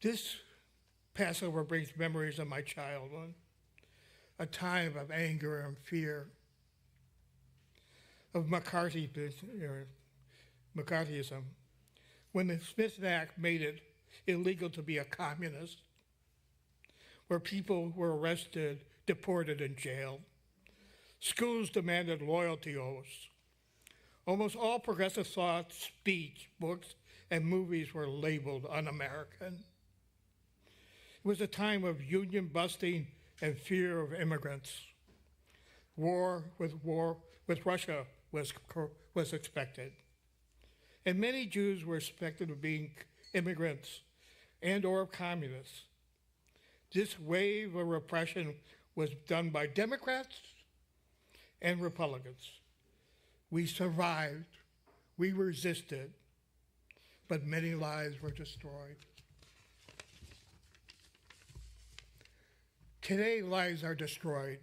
This Passover brings memories of my childhood, a time of anger and fear, of McCarthyism, when the Smith Act made it illegal to be a communist, where people were arrested, deported, and jailed. Schools demanded loyalty oaths. Almost all progressive thought, speech, books, and movies were labeled un-American. It was a time of union busting and fear of immigrants. War with Russia was expected. And many Jews were suspected of being immigrants and or communists. This wave of repression was done by Democrats and Republicans. We survived, we resisted, but many lives were destroyed. Today, lives are destroyed.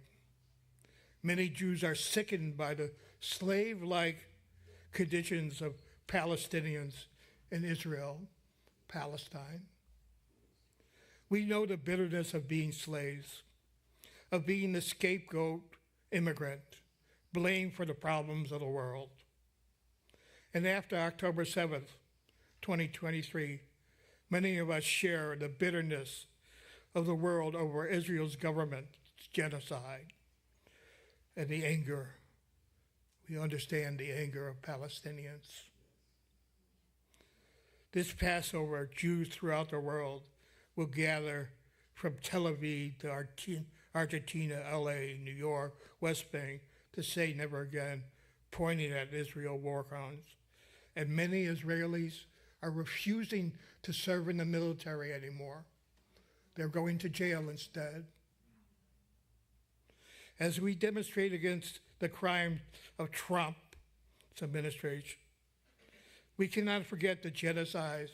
Many Jews are sickened by the slave-like conditions of Palestinians in Israel, Palestine. We know the bitterness of being slaves, of being the scapegoat immigrant, blamed for the problems of the world. And after October 7th, 2023, many of us share the bitterness of the world over Israel's government's genocide and the anger. We understand the anger of Palestinians. This Passover, Jews throughout the world will gather from Tel Aviv to Argentina, LA, New York, West Bank to say never again, pointing at Israel war crimes. And many Israelis are refusing to serve in the military anymore. They're going to jail instead. As we demonstrate against the crime of Trump's administration, we cannot forget the genocides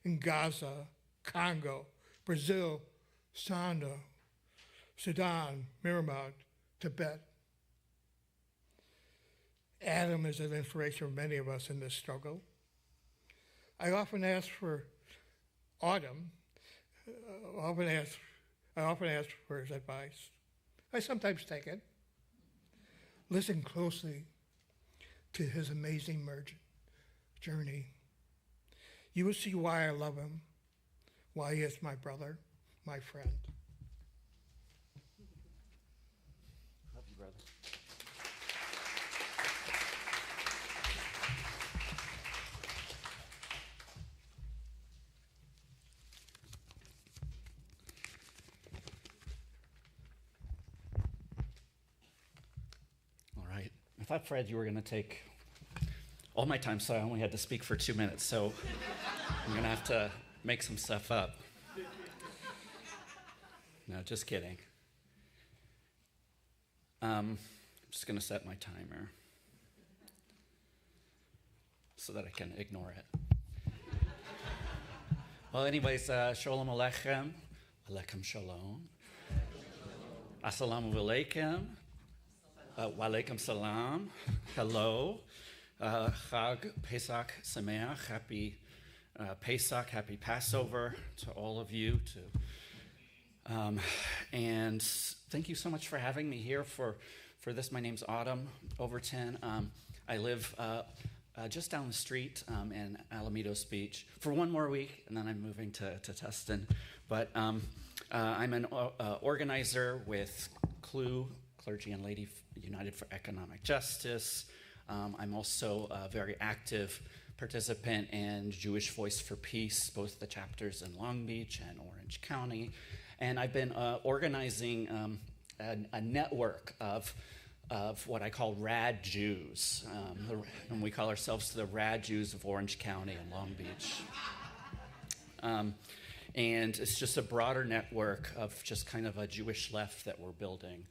in Gaza, Congo, Brazil, Sudan, Myanmar, Tibet. Adam is an inspiration for many of us in this struggle. I often ask for Autumn. I often ask for his advice. I sometimes take it. Listen closely to his amazing journey. You will see why I love him, why he is my brother, my friend. Love you, brother. thought, Fred, you were going to take all my time, so I only had to speak for 2 minutes. So I'm going to have to make some stuff up. No, just kidding. I'm just going to set my timer so that I can ignore it. Well, anyways, Shalom Aleichem. Aleichem Shalom. Assalamu Alaikum. Walaikum Salam. Hello. Chag Pesach Sameach. Happy Pesach, happy Passover to all of you. And thank you so much for having me here for this. My name's Autumn Overton. I live just down the street in Alamitos Beach for one more week, and then I'm moving to Tustin. But I'm an organizer with CLU, Clergy and Lady United for Economic Justice. I'm also a very active participant in Jewish Voice for Peace, both the chapters in Long Beach and Orange County. And I've been organizing a network of what I call Rad Jews. And we call ourselves the Rad Jews of Orange County and Long Beach. And it's just a broader network of just kind of a Jewish left that we're building.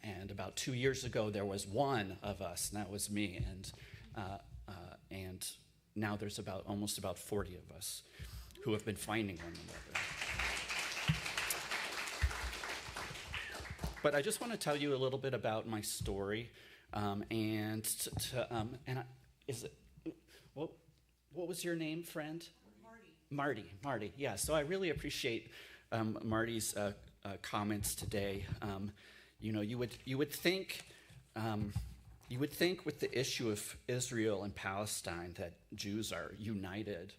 And about 2 years ago, there was one of us, and that was me. And now there's almost about 40 of us who have been finding one another. But I just want to tell you a little bit about my story, what was your name, friend? Marty. Yeah. So I really appreciate Marty's comments today. You would think with the issue of Israel and Palestine that Jews are united,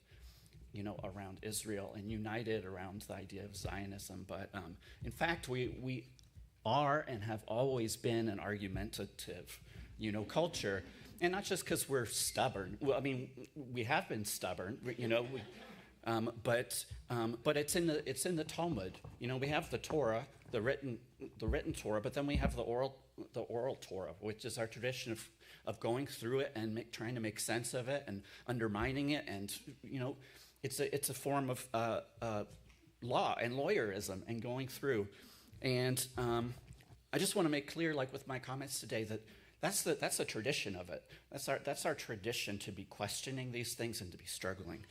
around Israel and united around the idea of Zionism. But in fact, we are and have always been an argumentative, culture, and not just because we're stubborn. Well, I mean, we have been stubborn, but it's in the Talmud. We have the Torah, the written Torah, but then we have the oral Torah, which is our tradition of going through it and trying to make sense of it and undermining it, and it's a form of law and lawyerism and going through. And I just want to make clear, like with my comments today, that that's a tradition of it. That's our tradition, to be questioning these things and to be struggling.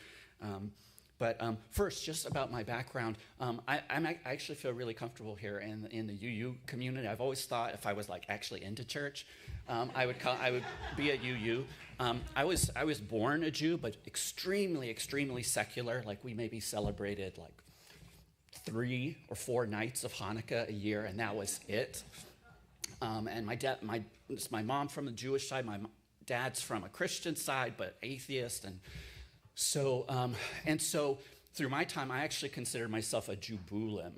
But first, just about my background, I actually feel really comfortable here in the UU community. I've always thought if I was actually into church, I would be a UU. I was born a Jew, but extremely, extremely secular. We maybe celebrated 3 or 4 nights of Hanukkah a year, and that was it. And my mom from the Jewish side, my dad's from a Christian side, but atheist, and so through my time, I actually consider myself a Jewbulim,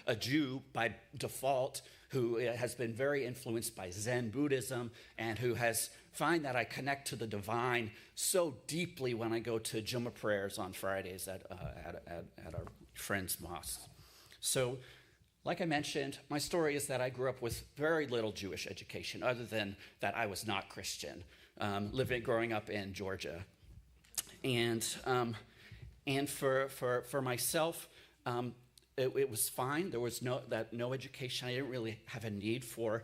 a Jew by default who has been very influenced by Zen Buddhism and who find that I connect to the divine so deeply when I go to Jummah prayers on Fridays at our friend's mosque. So, like I mentioned, my story is that I grew up with very little Jewish education, other than that I was not Christian, growing up in Georgia. And for myself, it was fine. There was no education. I didn't really have a need for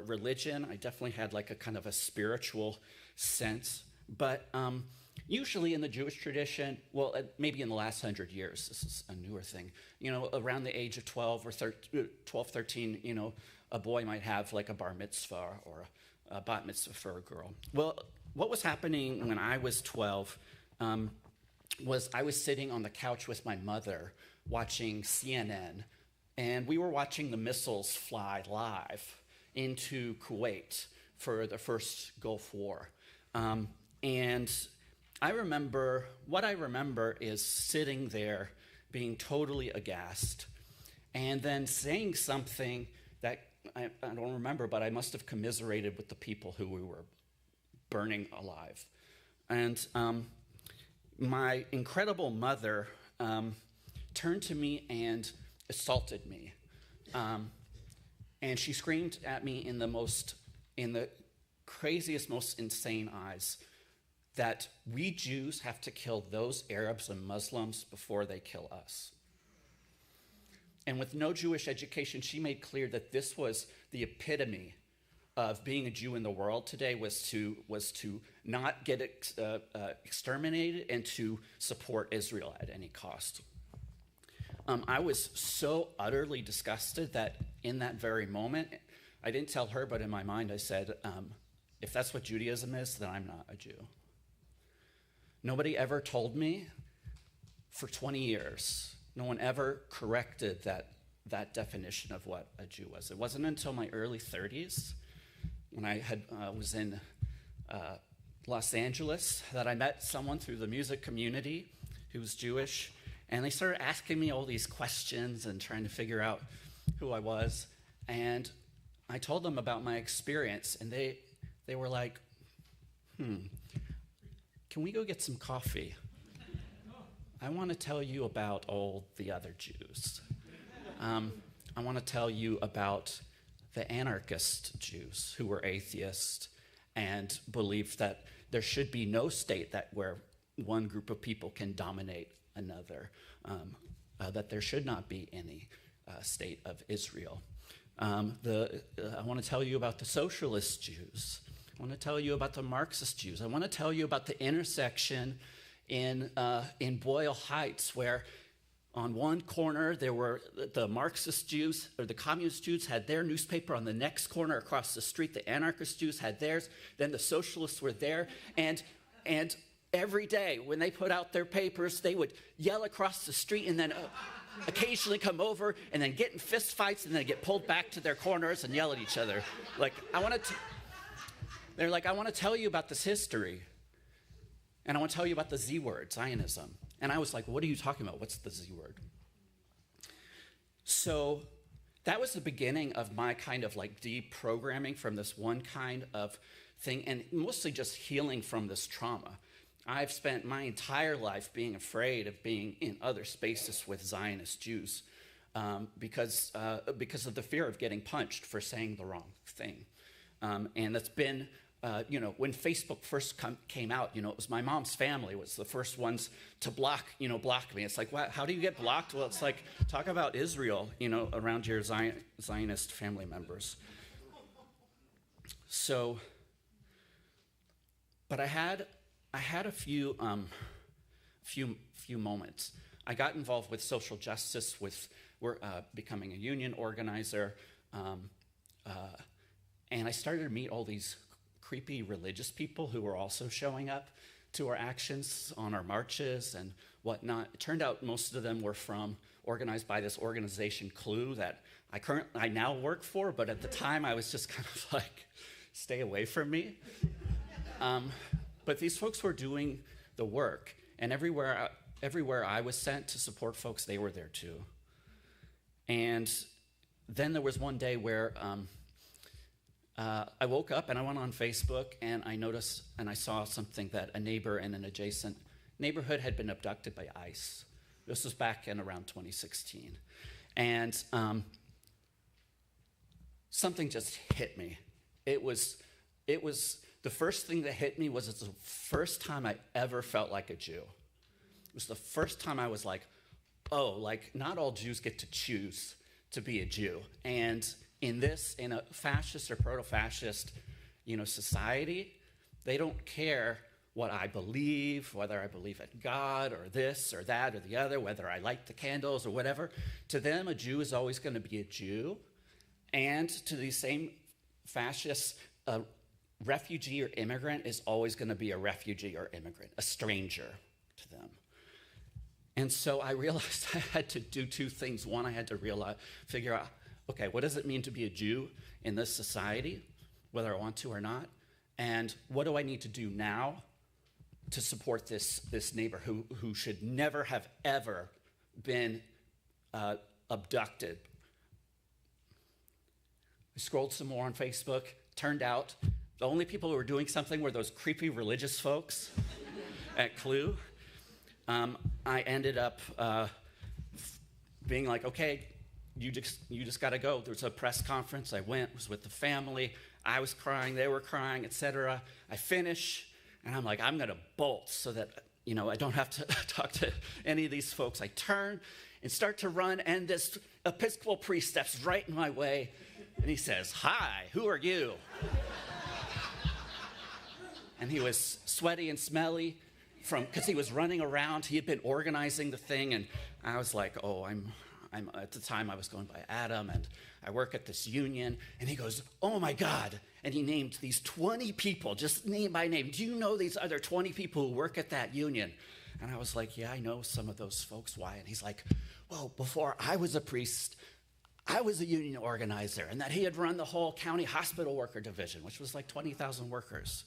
religion. I definitely had a kind of a spiritual sense. But usually in the Jewish tradition, well, maybe in the last 100 years, this is a newer thing, around the age of 12 or 13, a boy might have a bar mitzvah or a bat mitzvah for a girl. Well, what was happening when I was 12 was I was sitting on the couch with my mother watching CNN, and we were watching the missiles fly live into Kuwait for the first Gulf War. And what I remember is sitting there being totally aghast and then saying something that I don't remember, but I must have commiserated with the people who we were burning alive. And my incredible mother turned to me and assaulted me. And she screamed at me in the craziest, most insane eyes that we Jews have to kill those Arabs and Muslims before they kill us. And with no Jewish education, she made clear that this was the epitome of being a Jew in the world today, was to not get exterminated and to support Israel at any cost. I was so utterly disgusted that in that very moment, I didn't tell her, but in my mind I said, if that's what Judaism is, then I'm not a Jew. Nobody ever told me for 20 years. No one ever corrected that definition of what a Jew was. It wasn't until my early 30s, when I was in Los Angeles, that I met someone through the music community who was Jewish, and they started asking me all these questions and trying to figure out who I was. And I told them about my experience, and they were like, can we go get some coffee? I want to tell you about all the other Jews. I want to tell you about the anarchist Jews who were atheists and believed that there should be no state where one group of people can dominate another, that there should not be any state of Israel. I want to tell you about the socialist Jews. I want to tell you about the Marxist Jews. I want to tell you about the intersection in Boyle Heights, where on one corner there were the Marxist Jews, or the communist Jews had their newspaper. On the next corner across the street, the anarchist Jews had theirs. Then the socialists were there. And every day when they put out their papers, they would yell across the street and then occasionally come over and then get in fist fights and then get pulled back to their corners and yell at each other. They're like, I want to tell you about this history. And I want to tell you about the Z word, Zionism. And I was like, what are you talking about? What's the Z word? So that was the beginning of my kind of like deprogramming from this one kind of thing, and mostly just healing from this trauma. I've spent my entire life being afraid of being in other spaces with Zionist Jews because of the fear of getting punched for saying the wrong thing. And that's been, when Facebook first came out, it was my mom's family was the first ones to block me. It's like, how do you get blocked? Well, it's like, talk about Israel, around your Zionist family members. So, but I had a few moments. I got involved with social justice, we're becoming a union organizer, and I started to meet all these creepy religious people who were also showing up to our actions on our marches and whatnot. It turned out most of them were organized by this organization Clue that I now work for, but at the time I was just kind of like, stay away from me. But these folks were doing the work, and everywhere I was sent to support folks, they were there too. And then there was one day where I woke up and I went on Facebook and I noticed and I saw something that a neighbor in an adjacent neighborhood had been abducted by ICE. This was back in around 2016. And something just hit me. It was the first thing that hit me was it's the first time I ever felt like a Jew. It was the first time I was like, oh, like not all Jews get to choose to be a Jew. And in a fascist or proto-fascist, society, they don't care what I believe, whether I believe in God or this or that or the other, whether I light the candles or whatever. To them, a Jew is always going to be a Jew. And to these same fascists, refugee or immigrant is always going to be a refugee or immigrant, a stranger to them. And so I realized I had to do two things. One, I had to figure out, okay, what does it mean to be a Jew in this society, whether I want to or not? And what do I need to do now to support this neighbor who should never have ever been abducted? I scrolled some more on Facebook. Turned out the only people who were doing something were those creepy religious folks at Clue. I ended up being like, okay, you just got to go. There was a press conference. I went, was with the family. I was crying, they were crying, etc. I finish, and I'm like, I'm going to bolt so that, I don't have to talk to any of these folks. I turn and start to run, and this Episcopal priest steps right in my way, and he says, "Hi, who are you?" And he was sweaty and smelly because he was running around. He had been organizing the thing, and I was like, oh, I'm at the time I was going by Adam, and I work at this union. And he goes, "Oh my God." And he named these 20 people, just name by name. "Do you know these other 20 people who work at that union?" And I was like, "Yeah, I know some of those folks. Why?" And he's like, "Well, before I was a priest, I was a union organizer," and that he had run the whole county hospital worker division, which was like 20,000 workers.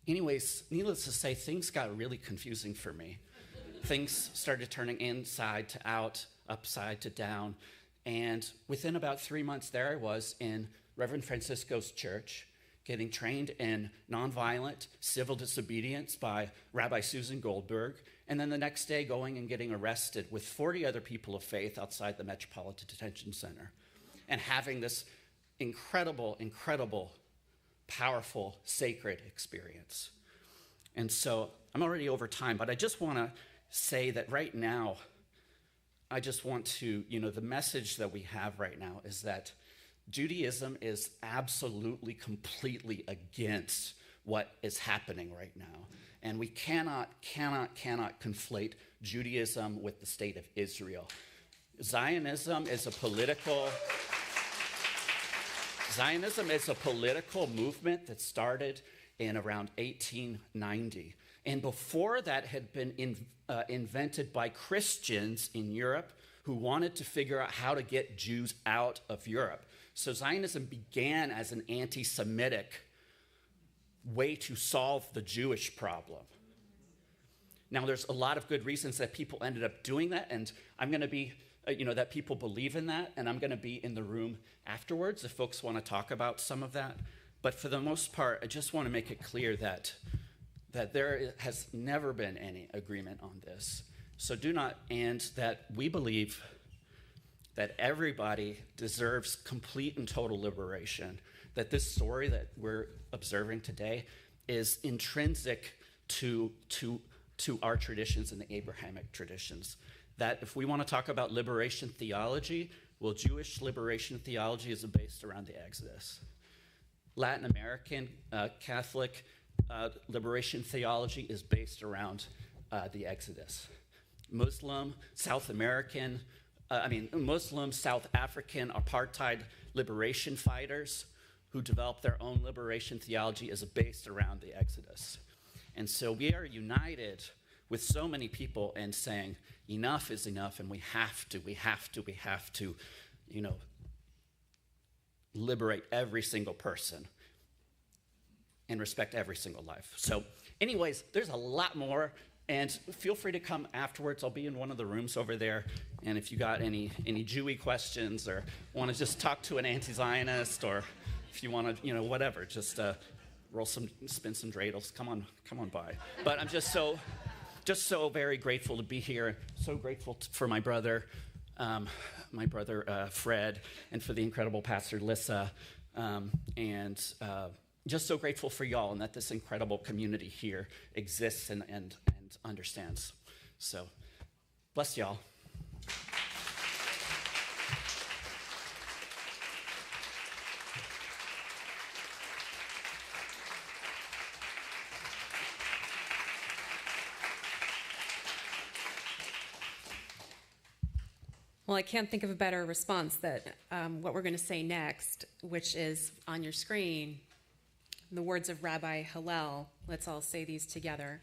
Anyways, needless to say, things got really confusing for me. Things started turning inside to out, upside to down. And within about 3 months, there I was in Reverend Francisco's church, getting trained in nonviolent civil disobedience by Rabbi Susan Goldberg. And then the next day, going and getting arrested with 40 other people of faith outside the Metropolitan Detention Center. And having this incredible, powerful, sacred experience. And so I'm already over time, but I just want to say that right now, I just want to, the message that we have right now is that Judaism is absolutely, completely against what is happening right now. And we cannot conflate Judaism with the state of Israel. Zionism is a political movement that started in around 1890. And before that had been invented by Christians in Europe who wanted to figure out how to get Jews out of Europe. So Zionism began as an anti-Semitic way to solve the Jewish problem. Now, there's a lot of good reasons that people ended up doing that, and I'm going to be that people believe in that, and I'm going to be in the room afterwards if folks want to talk about some of that. But for the most part, I just want to make it clear that there has never been any agreement on this. So and that we believe that everybody deserves complete and total liberation, that this story that we're observing today is intrinsic to our traditions and the Abrahamic traditions. That if we want to talk about liberation theology, well, Jewish liberation theology is based around the Exodus. Latin American Catholic liberation theology is based around the Exodus. Muslim, South African apartheid liberation fighters who developed their own liberation theology is based around the Exodus. And so we are united with so many people and saying, enough is enough, and we have to, liberate every single person and respect every single life. So anyways, there's a lot more, and feel free to come afterwards. I'll be in one of the rooms over there, and if you got any Jewy questions or want to just talk to an anti-Zionist, or if you want to, whatever, just spin some dreidels, come on by. But I'm just so very grateful to be here. So grateful for my brother Fred, and for the incredible pastor Lissa, and just so grateful for y'all, and that this incredible community here exists and understands. So bless y'all. Well, I can't think of a better response that what we're going to say next, which is on your screen, in the words of Rabbi Hillel. Let's all say these together.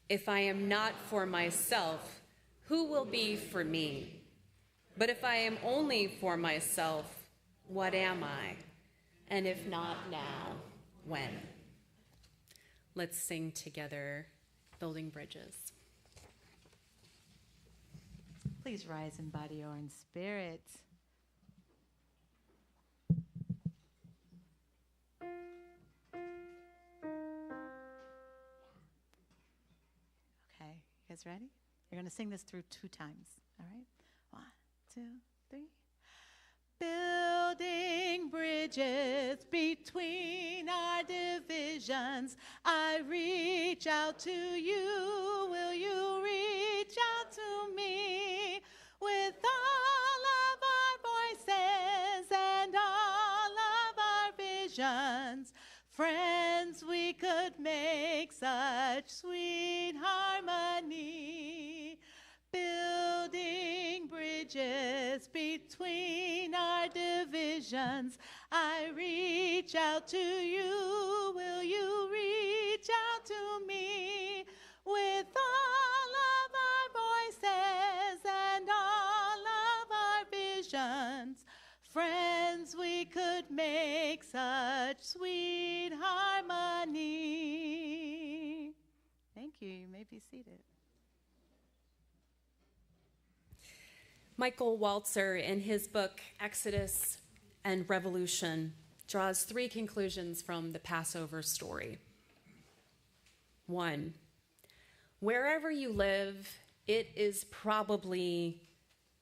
If I am not for myself, who will be for me? But if I am only for myself, what am I? And if not now, when? Let's sing together, Building Bridges. Please rise in body or in spirit. Okay, you guys ready? You're going to sing this through 2 times, all right? 1, 2, 3. Building bridges between our divisions, I reach out to you. Will you reach out to me? With all of our voices and all of our visions, friends, we could make such sweet harmony. Building bridges between our divisions, I reach out to you. Will you reach out to me? With all of our voices and all of our visions, friends, we could make such sweet harmony. Thank you. You may be seated. Michael Walzer, in his book Exodus and Revolution, draws 3 conclusions from the Passover story. 1, wherever you live, it is probably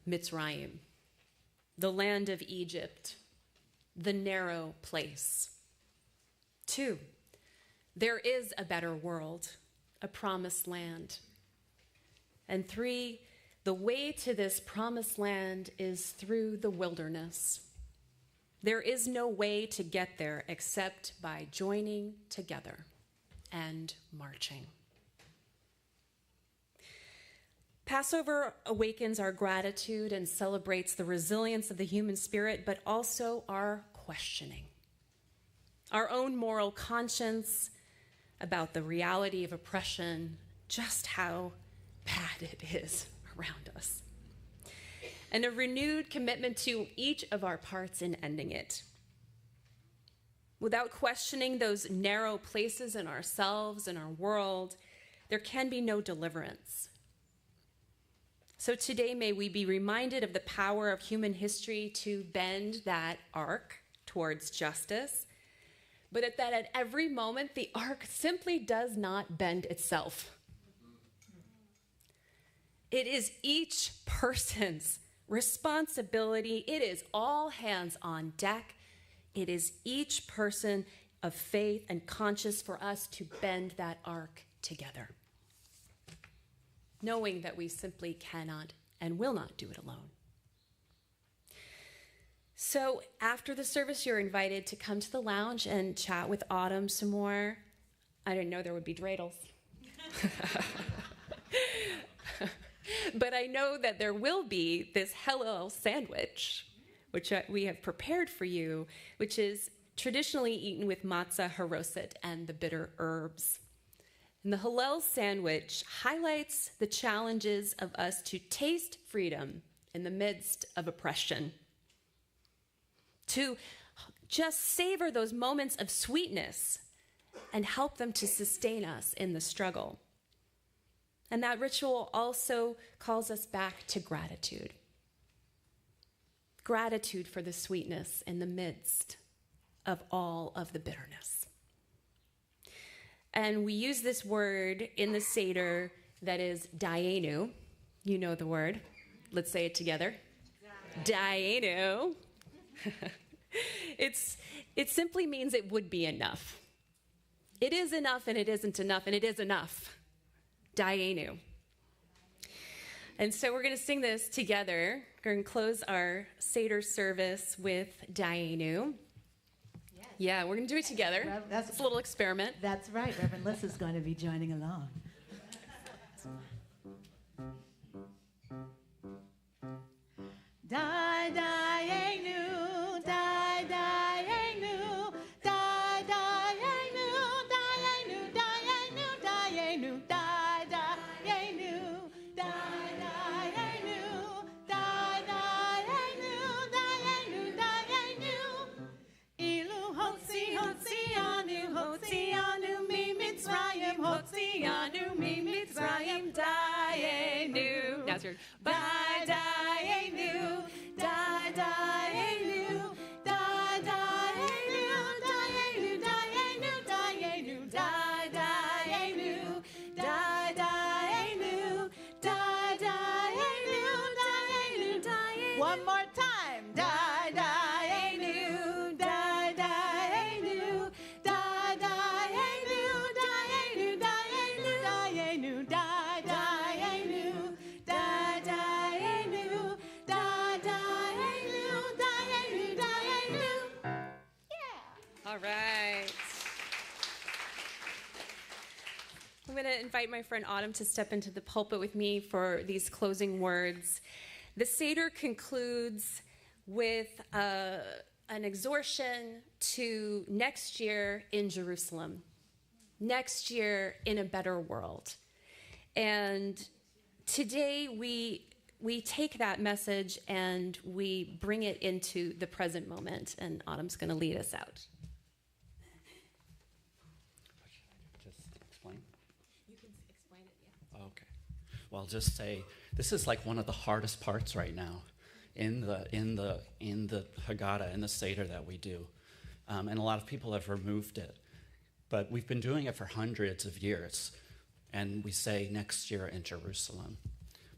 Mitzrayim, the land of Egypt, the narrow place. 2, there is a better world, a promised land. And 3, the way to this promised land is through the wilderness. There is no way to get there except by joining together and marching. Passover awakens our gratitude and celebrates the resilience of the human spirit, but also our questioning, our own moral conscience about the reality of oppression, just how bad it is around us, and a renewed commitment to each of our parts in ending it. Without questioning those narrow places in ourselves and our world, there can be no deliverance. So today, may we be reminded of the power of human history to bend that arc towards justice, but that at every moment, the arc simply does not bend itself. It is each person's responsibility. It is all hands on deck. It is each person of faith and conscience for us to bend that arc together, knowing that we simply cannot and will not do it alone. So after the service, you're invited to come to the lounge and chat with Autumn some more. I didn't know there would be dreidels. But I know that there will be this Hillel sandwich, which we have prepared for you, which is traditionally eaten with matzah haroset and the bitter herbs. And the Hillel sandwich highlights the challenges of us to taste freedom in the midst of oppression, to just savor those moments of sweetness and help them to sustain us in the struggle. And that ritual also calls us back to gratitude. Gratitude for the sweetness in the midst of all of the bitterness. And we use this word in the Seder that is dayenu. You know the word. Let's say it together. Dayenu. It simply means it would be enough. It is enough and it isn't enough and it is enough. Dayenu. And so we're going to sing this together. We're going to close our Seder service with Dayenu. Yes. Yeah, we're going to do it together. It's a little experiment. That's right. Reverend Lissa's going to be joining along. Dayenu, Dayenu, Dayenu, Dayenu, Dayenu, Dayenu, Dayenu, Dayenu, Dayenu, Dayenu, Dayenu. Ilu Hotzianu, Hotzianu, mi Mitzrayim, Hotzianu, mi Mitzrayim, Dayenu. Now's your Dayenu, Dayenu. time. Die-die-anu, die-die-anu, die-die-anu, die-anu, die-anu, die-anu, die-die-anu, die-die-anu, die-die-anu, die-anu, die-anu. Yeah. All right. I'm going to invite my friend Autumn to step into the pulpit with me for these closing words. The Seder concludes with an exhortation to next year in Jerusalem, next year in a better world. And today we take that message and we bring it into the present moment, and Autumn's going to lead us out. Okay. Well, I'll just say this is like one of the hardest parts right now in the Haggadah, in the Seder that we do. And a lot of people have removed it. But we've been doing it for hundreds of years. And we say next year in Jerusalem.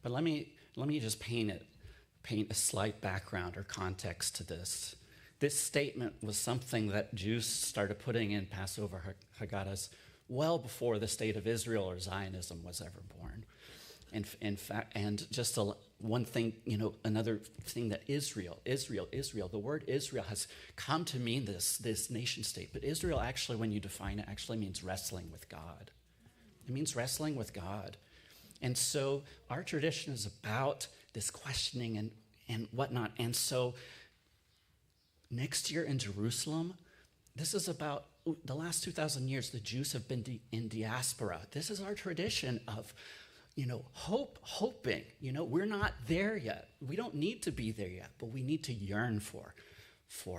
But let me just paint a slight background or context to this. This statement was something that Jews started putting in Passover Haggadahs well before the state of Israel or Zionism was ever born. In fact, and just one thing, another thing that Israel, the word Israel has come to mean this nation state. But Israel actually, when you define it, actually means wrestling with God. It means wrestling with God. And so our tradition is about this questioning and whatnot. And so next year in Jerusalem, this is about the last 2,000 years, the Jews have been in diaspora. This is our tradition of, hoping. We're not there yet. We don't need to be there yet, but we need to yearn for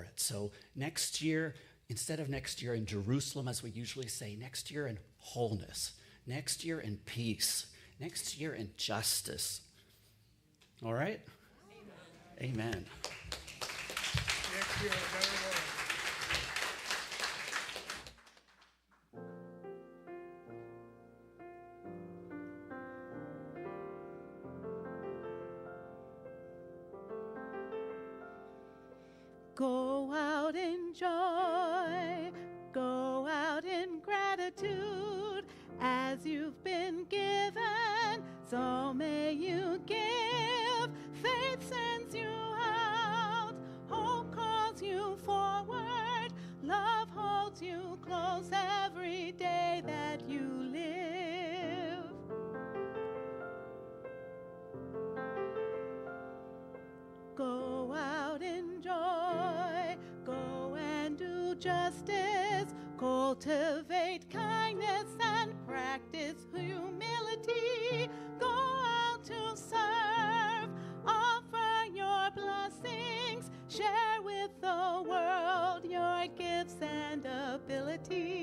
it. So next year, instead of next year in Jerusalem, as we usually say, next year in wholeness, next year in peace, next year in justice. All right? Amen. Next year, a better world. Go out in joy, go out in gratitude, as you've been given, so may you give. Faith sends you out, hope calls you forward, love holds you close every day that you live. Go out in joy, go and do justice, cultivate kindness and practice humility. Go out to serve, offer your blessings, share with the world your gifts and abilities.